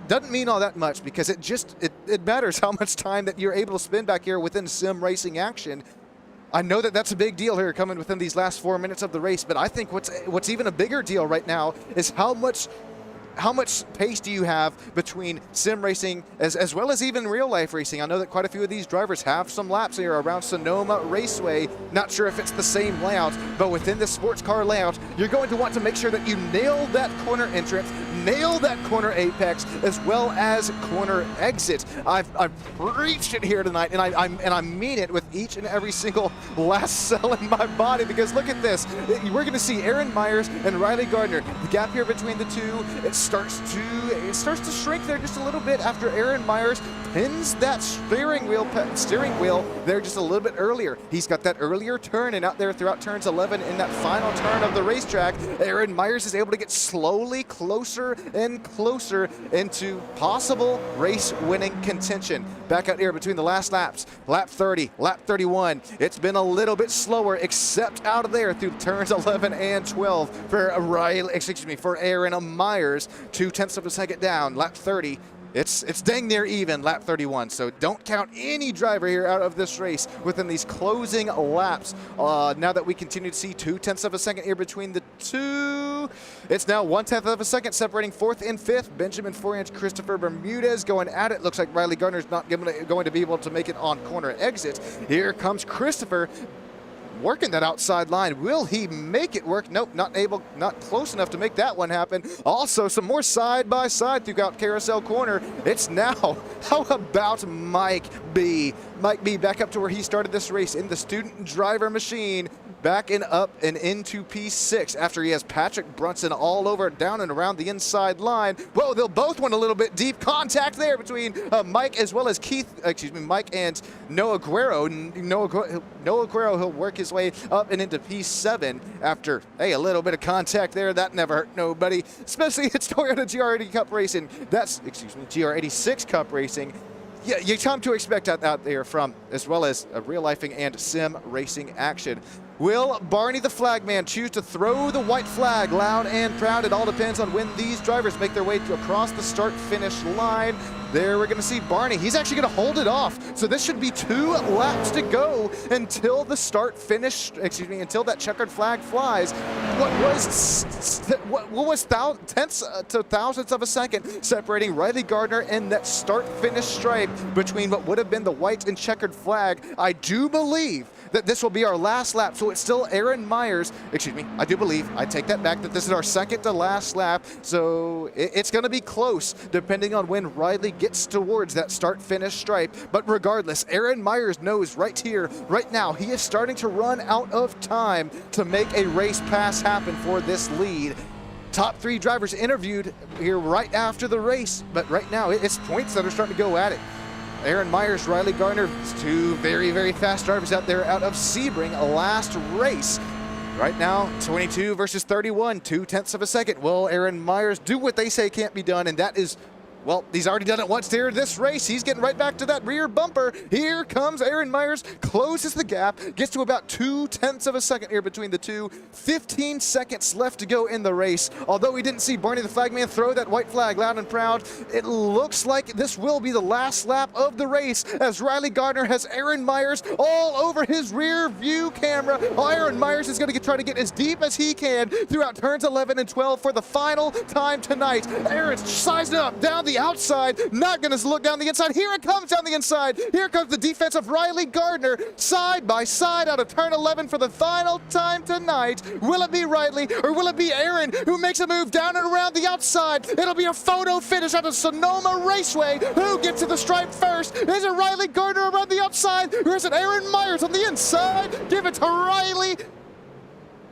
doesn't mean all that much, because it matters how much time that you're able to spend back here within sim racing action. I know that that's a big deal here coming within these last 4 minutes of the race, but I think what's even a bigger deal right now is how much pace do you have between sim racing as well as even real life racing? I know that quite a few of these drivers have some laps here around Sonoma Raceway. Not sure if it's the same layout, but within the sports car layout, you're going to want to make sure that you nail that corner entrance, nail that corner apex, as well as corner exit. I've preached it here tonight, and I mean it with each and every single last cell in my body, because look at this. We're going to see Aaron Myers and Riley Gardner. The gap here between the two, it's starts to shrink there just a little bit after Aaron Myers pins that steering wheel there just a little bit earlier. He's got that earlier turn, and out there throughout turns 11 in that final turn of the racetrack, Aaron Myers is able to get slowly closer and closer into possible race-winning contention. Back out here between the last laps, lap 30, lap 31. It's been a little bit slower, except out of there through turns 11 and 12 for Aaron Myers. 0.2 of a second down, lap 30. It's dang near even, lap 31, so don't count any driver here out of this race within these closing laps. Now that we continue to see 0.2 of a second here between the two, it's now 0.1 of a second separating fourth and fifth. Benjamin Forant, Christopher Bermudez going at it. Looks like Riley Gardner's not going to be able to make it on corner exit. Here comes Christopher, working that outside line. Will he make it work? Nope, not close enough to make that one happen. Also, some more side by side throughout Carousel Corner. It's now, how about Mike B? Mike B back up to where he started this race in the student driver machine. Backing up and into P6 after he has Patrick Brunson all over down and around the inside line. Whoa, they'll both want a little bit deep contact there between Mike as well as Mike and Noah Guerrero. Noah Guerrero, he'll work his way up and into P7 after, hey, a little bit of contact there. That never hurt nobody, especially it's Toyota GR80 Cup Racing. That's, GR86 Cup Racing. Yeah, you come to expect out there from, as well as real-lifing and sim racing action. Will Barney the flagman choose to throw the white flag loud and proud? It all depends on when these drivers make their way across the start-finish line. There we're going to see Barney. He's actually going to hold it off. So this should be 2 laps to go until the until that checkered flag flies. What was tenths to thousandths of a second separating Riley Gardner and that start-finish stripe between what would have been the white and checkered flag? I do believe that this will be our last lap, so it's still Aaron Myers. I do believe, I take that back, that this is our second to last lap, so it's going to be close depending on when Riley gets towards that start-finish stripe. But regardless, Aaron Myers knows right here, right now, he is starting to run out of time to make a race pass happen for this lead. Top 3 drivers interviewed here right after the race, but right now it's points that are starting to go at it. Aaron Myers, Riley Gardner, 2 very, very fast drivers out there out of Sebring, last race. Right now, 22 versus 31, 0.2 of a second. Will Aaron Myers do what they say can't be done, and that is, well, he's already done it once here this race. He's getting right back to that rear bumper. Here comes Aaron Myers, closes the gap, gets to about 0.2 of a second here between the two. 15 seconds left to go in the race. Although we didn't see Barney the flagman throw that white flag loud and proud, it looks like this will be the last lap of the race as Riley Gardner has Aaron Myers all over his rear view camera. Aaron Myers is going to try to get as deep as he can throughout turns 11 and 12 for the final time tonight. Aaron's sizing up down the outside, not going to look down the inside. Here it comes down the inside. Here comes the defense of Riley Gardner, side by side out of turn 11 for the final time tonight. Will it be Riley or will it be Aaron who makes a move down and around the outside? It'll be a photo finish out of Sonoma Raceway. Who gets to the stripe first? Is it Riley Gardner around the outside or is it Aaron Myers on the inside? Give it to Riley.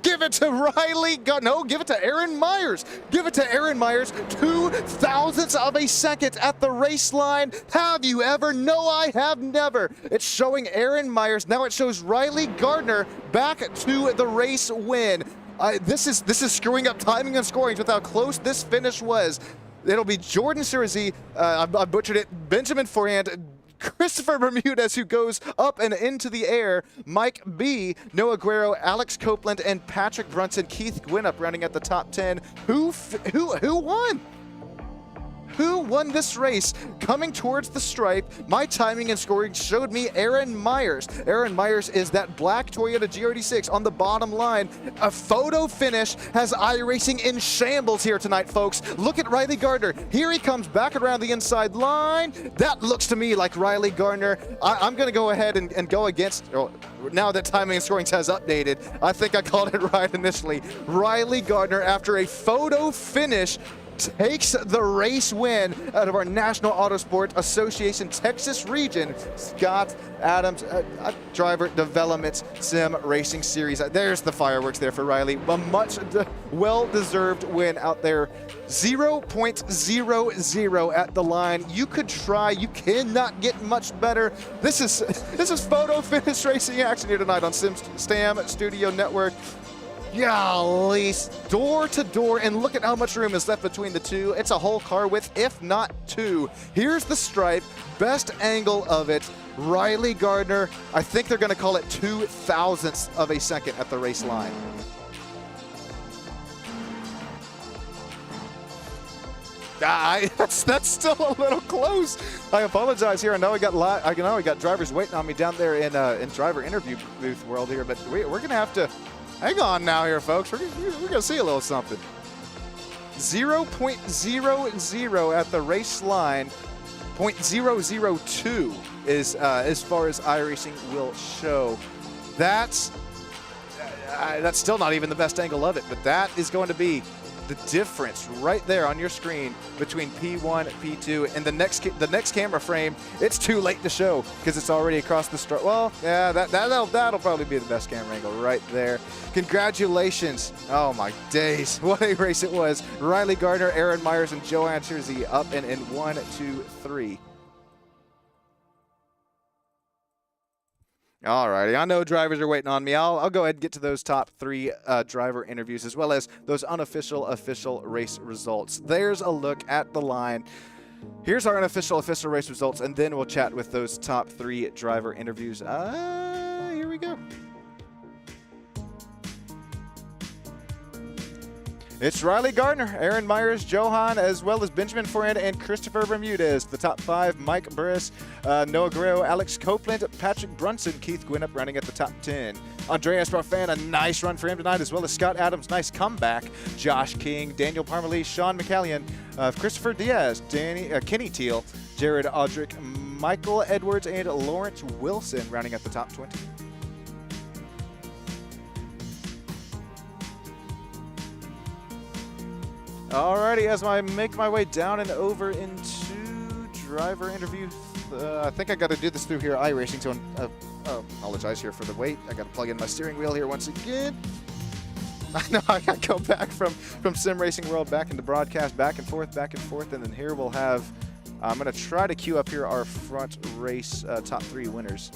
Give it to Riley. No, give it to Aaron Myers. Give it to Aaron Myers. 0.2 of a second at the race line. Have you ever? No, I have never. It's showing Aaron Myers. Now it shows Riley Gardner back to the race win. This is screwing up timing and scoring with how close this finish was. It'll be Jordan Cerezy, I butchered it, Benjamin Forant, Christopher Bermudez, who goes up and into the air, Mike B, Noah Guerrero, Alex Copeland, and Patrick Brunson, Keith Gwinnett rounding at the top 10. Who won? Who won this race? Coming towards the stripe, my timing and scoring showed me Aaron Myers. Aaron Myers is that black Toyota GR86 on the bottom line. A photo finish has iRacing in shambles here tonight, folks. Look at Riley Gardner. Here he comes back around the inside line. That looks to me like Riley Gardner. I'm going to go ahead and go against... now that timing and scoring has updated, I think I called it right initially. Riley Gardner, after a photo finish, takes the race win out of our National Autosport Association Texas region. Scott Adams, Driver Development Sim Racing Series. There's the fireworks there for Riley. A much well-deserved win out there. 0.00 at the line. You could try. You cannot get much better. This is photo finish racing action here tonight on STAM Studio Network. Golly, door to door, and look at how much room is left between the two. It's a whole car width, if not two. Here's the stripe, best angle of it. Riley Gardner, I think they're gonna call it 0.02 of a second at the race line. That's still a little close. I apologize here. I know I got drivers waiting on me down there in driver interview booth world here, but we're gonna have to hang on now here, folks. We're gonna see a little something. 0.00 at the race line. 0.002 is as far as iRacing will show. That's still not even the best angle of it, but that is going to be the difference right there on your screen between P1 and P2. And the next camera frame, it's too late to show because it's already across the start. Well, yeah, that'll probably be the best camera angle right there. Congratulations. Oh my days, what a race it was. Riley Gardner, Aaron Myers, and Joanne Cherzy up in 1, 2, 3. All righty, I know drivers are waiting on me. I'll go ahead and get to those top 3 driver interviews as well as those unofficial official race results. There's a look at the line. Here's our unofficial official race results, and then we'll chat with those top 3 driver interviews. Here we go. It's Riley Gardner, Aaron Myers, Johan, as well as Benjamin Foran and Christopher Bermudez. The top 5, Mike Burris, Noah Guerrero, Alex Copeland, Patrick Brunson, Keith Gwinnett running at the top 10. Andreas Barfan, a nice run for him tonight, as well as Scott Adams, nice comeback. Josh King, Daniel Parmalee, Sean McCallion, Christopher Diaz, Kenny Teal, Jared Audrick, Michael Edwards, and Lawrence Wilson rounding at the top 20. Alrighty, as I make my way down and over into driver interviews, I think I got to do this through here iRacing, so apologize here for the wait. I got to plug in my steering wheel here once again. I know I got to go back from Sim Racing World back into broadcast, back and forth, and then here we'll have, I'm going to try to queue up here our front race top 3 winners.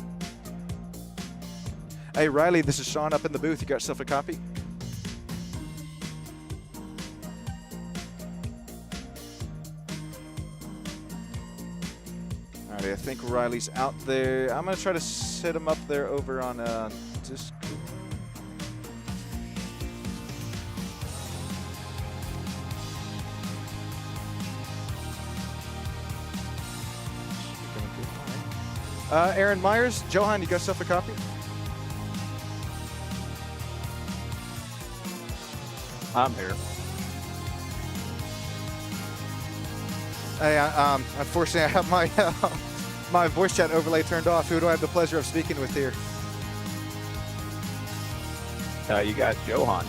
Hey Riley, this is Sean up in the booth. You got yourself a copy? I think Riley's out there. I'm going to try to set him up there over on Discord. Aaron Myers, Johan, you got yourself a copy? I'm here. Hey, unfortunately, I have my my voice chat overlay turned off. Who do I have the pleasure of speaking with here? You got Johan.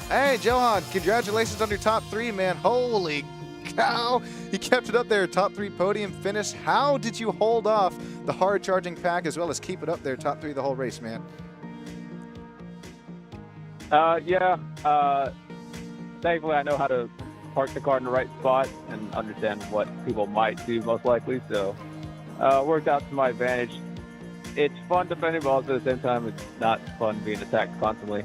Hey, Johan, congratulations on your top 3, man. Holy cow. You kept it up there, top 3 podium finish. How did you hold off the hard charging pack as well as keep it up there, top 3 the whole race, man? Thankfully, I know how to park the car in the right spot and understand what people might do most likely, so worked out to my advantage. It's fun defending balls, but at the same time, it's not fun being attacked constantly.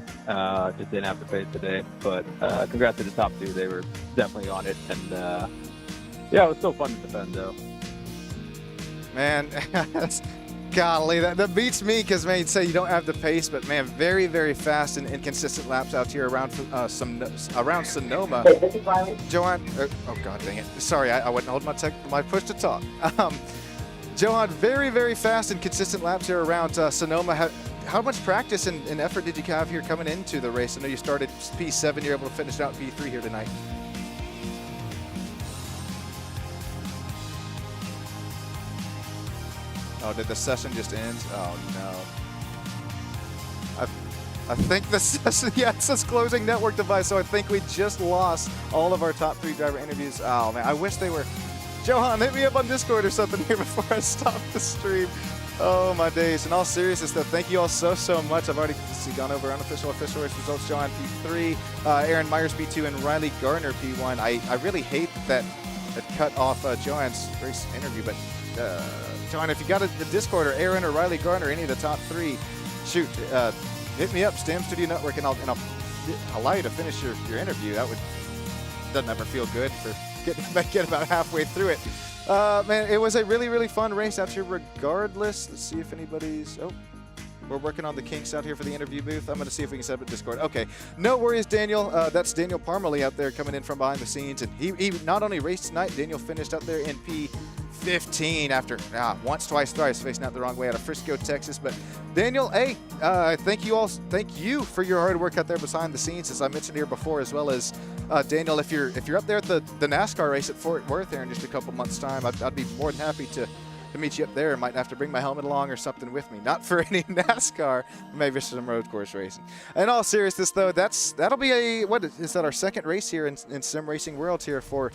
Just didn't have to face today, but congrats to the top 2. They were definitely on it, and yeah, it was still fun to defend, though. Man, golly, that beats me because, man, you'd say you don't have the pace, but, man, very, very fast and consistent laps out here around Sonoma. Hey, this is Riley. Johan, oh, God dang it. Sorry, I wouldn't hold my push to talk. Johan, very, very fast and consistent laps here around Sonoma. How much practice and effort did you have here coming into the race? I know you started P7, you're able to finish out P3 here tonight. Oh, did the session just end? Oh, no. I think this yeah, it says closing network device, so I think we just lost all of our top 3 driver interviews. Oh man, I wish they were. Johan, hit me up on Discord or something here before I stop the stream. Oh my days. In all seriousness though, thank you all so much. I've already gone over official race results. Johan P3, Aaron Myers P2, and Riley Garner P1. I really hate that it cut off Johan's race interview, but Johan, if you got a Discord or Aaron or Riley Garner, any of the top 3, shoot, hit me up, Stam Studio Network, and I'll allow you to finish your interview. Doesn't ever feel good for getting about halfway through it. Man, it was a really fun race out here regardless. Let's see if anybody's... Oh, we're working on the kinks out here for the interview booth. I'm going to see if we can set up a Discord. Okay, no worries, Daniel. That's Daniel Parmalee out there coming in from behind the scenes. And he not only raced tonight, Daniel finished out there in P15 after once, twice, thrice facing out the wrong way out of Frisco, Texas. But Daniel, hey, thank you for your hard work out there behind the scenes, as I mentioned here before, as well as Daniel, if you're up there at the NASCAR race at Fort Worth there in just a couple months' time, I'd be more than happy to meet you up there. I might have to bring my helmet along or something with me. Not for any NASCAR, maybe some road course racing. In all seriousness, though, that'll be what is that, our second race here in Sim Racing World here for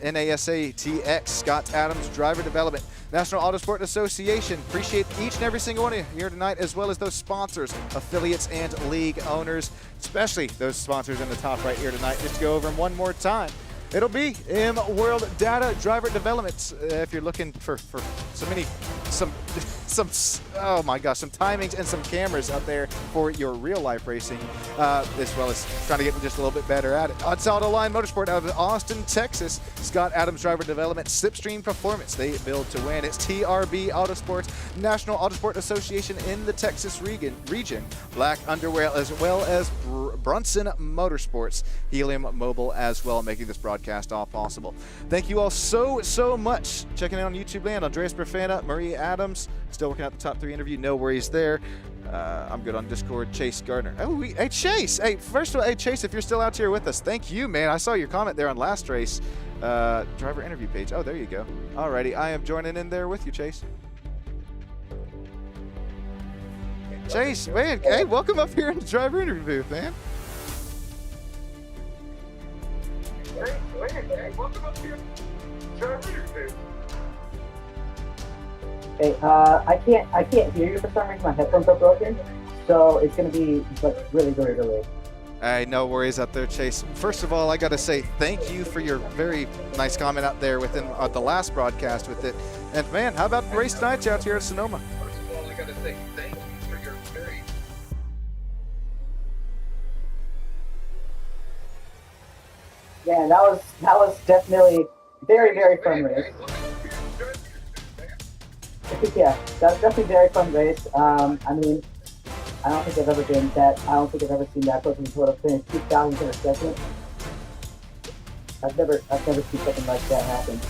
NASA TX, Scott Adams Driver Development, National Autosport Association. Appreciate each and every single one of you here tonight, as well as those sponsors, affiliates, and league owners, especially those sponsors in the top right here tonight. Just to go over them one more time. It'll be M World Data Driver Development. If you're looking for some oh my gosh, some timings and some cameras out there for your real life racing, as well as trying to get just a little bit better at it. It's Ottoline Motorsport out of Austin, Texas. Scott Adams Driver Development, Slipstream Performance. They build to win. It's TRB Autosports, National Autosport Association in the Texas region. Black Underwear, as well as Brunson Motorsports, Helium Mobile as well, making this broadcast all possible. Thank you all so much. Checking out on YouTube land, Andreas Perfana, Marie Adams, still working out the top 3 interview, no worries there. I'm good on Discord. Chase Gardner. Oh, hey Chase. Hey, first of all, hey Chase, if you're still out here with us, thank you, man. I saw your comment there on last race. Driver interview page. Oh, there you go. Alrighty, I am joining in there with you, Chase. Chase, man, hey, welcome up here in the driver interview booth, man. Hey, welcome up here in the driver interview booth. Hey, I can't hear you for some reason. My headphones are broken, so it's gonna be like really delayed. Hey, no worries out there, Chase. First of all, I gotta say thank you for your very nice comment out there within the last broadcast with it. And man, how about race nights out here at Sonoma? First of all, I gotta say thank you for your very... Yeah, that was definitely very fun race. Yeah, that was definitely a very fun race. I mean, I don't think I've ever seen that close to the total finish, 2,000 in a second. I've never seen something like that happen.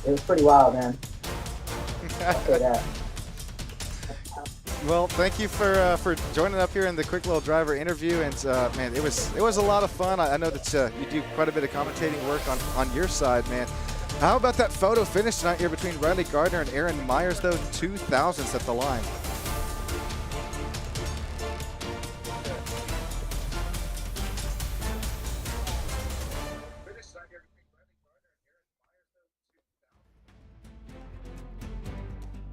It was pretty wild, man. I'll say that. Well, thank you for joining up here in the quick little driver interview, and man, it was a lot of fun. I know that you do quite a bit of commentating work on your side, man. How about that photo finish tonight here between Riley Gardner and Aaron Myers, though? 2000s at the line.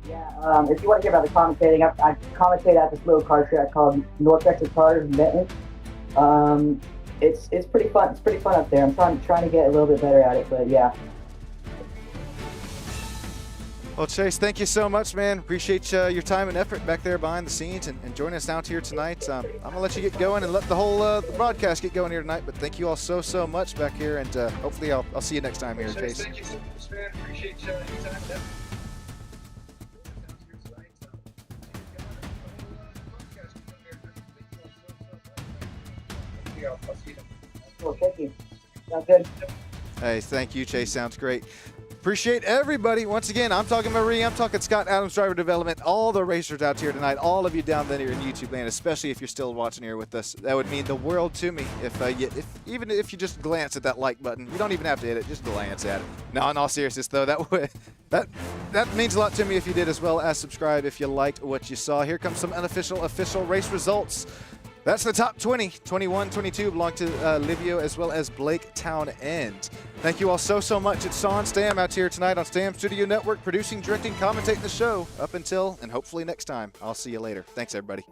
Yeah, if you want to hear about the commentating, I commentate at this little car track called North Texas Cars in Benton. It's pretty fun. It's pretty fun up there. I'm trying to get a little bit better at it, but yeah. Well, Chase, thank you so much, man. Appreciate your time and effort back there behind the scenes and joining us out here tonight. I'm going to let you get going and let the whole the broadcast get going here tonight, but thank you all so much back here, and hopefully I'll see you next time here, Chase. Thank you so much, man. Appreciate your time and effort. Well, thank you. Sounds good. Hey, thank you, Chase. Sounds great. Appreciate everybody. Once again, I'm talking Marie. I'm talking Scott Adams Driver Development. All the racers out here tonight. All of you down there in YouTube land, especially if you're still watching here with us. That would mean the world to me even if you just glance at that like button. You don't even have to hit it. Just glance at it. No, in all seriousness, though, that means a lot to me if you did, as well as subscribe if you liked what you saw. Here comes some official race results. That's the top 20. 21, 22 belong to Livio as well as Blake Townend. Thank you all so much. It's Sean Stam out here tonight on Stam Studio Network, producing, directing, commentating the show up until and hopefully next time. I'll see you later. Thanks, everybody.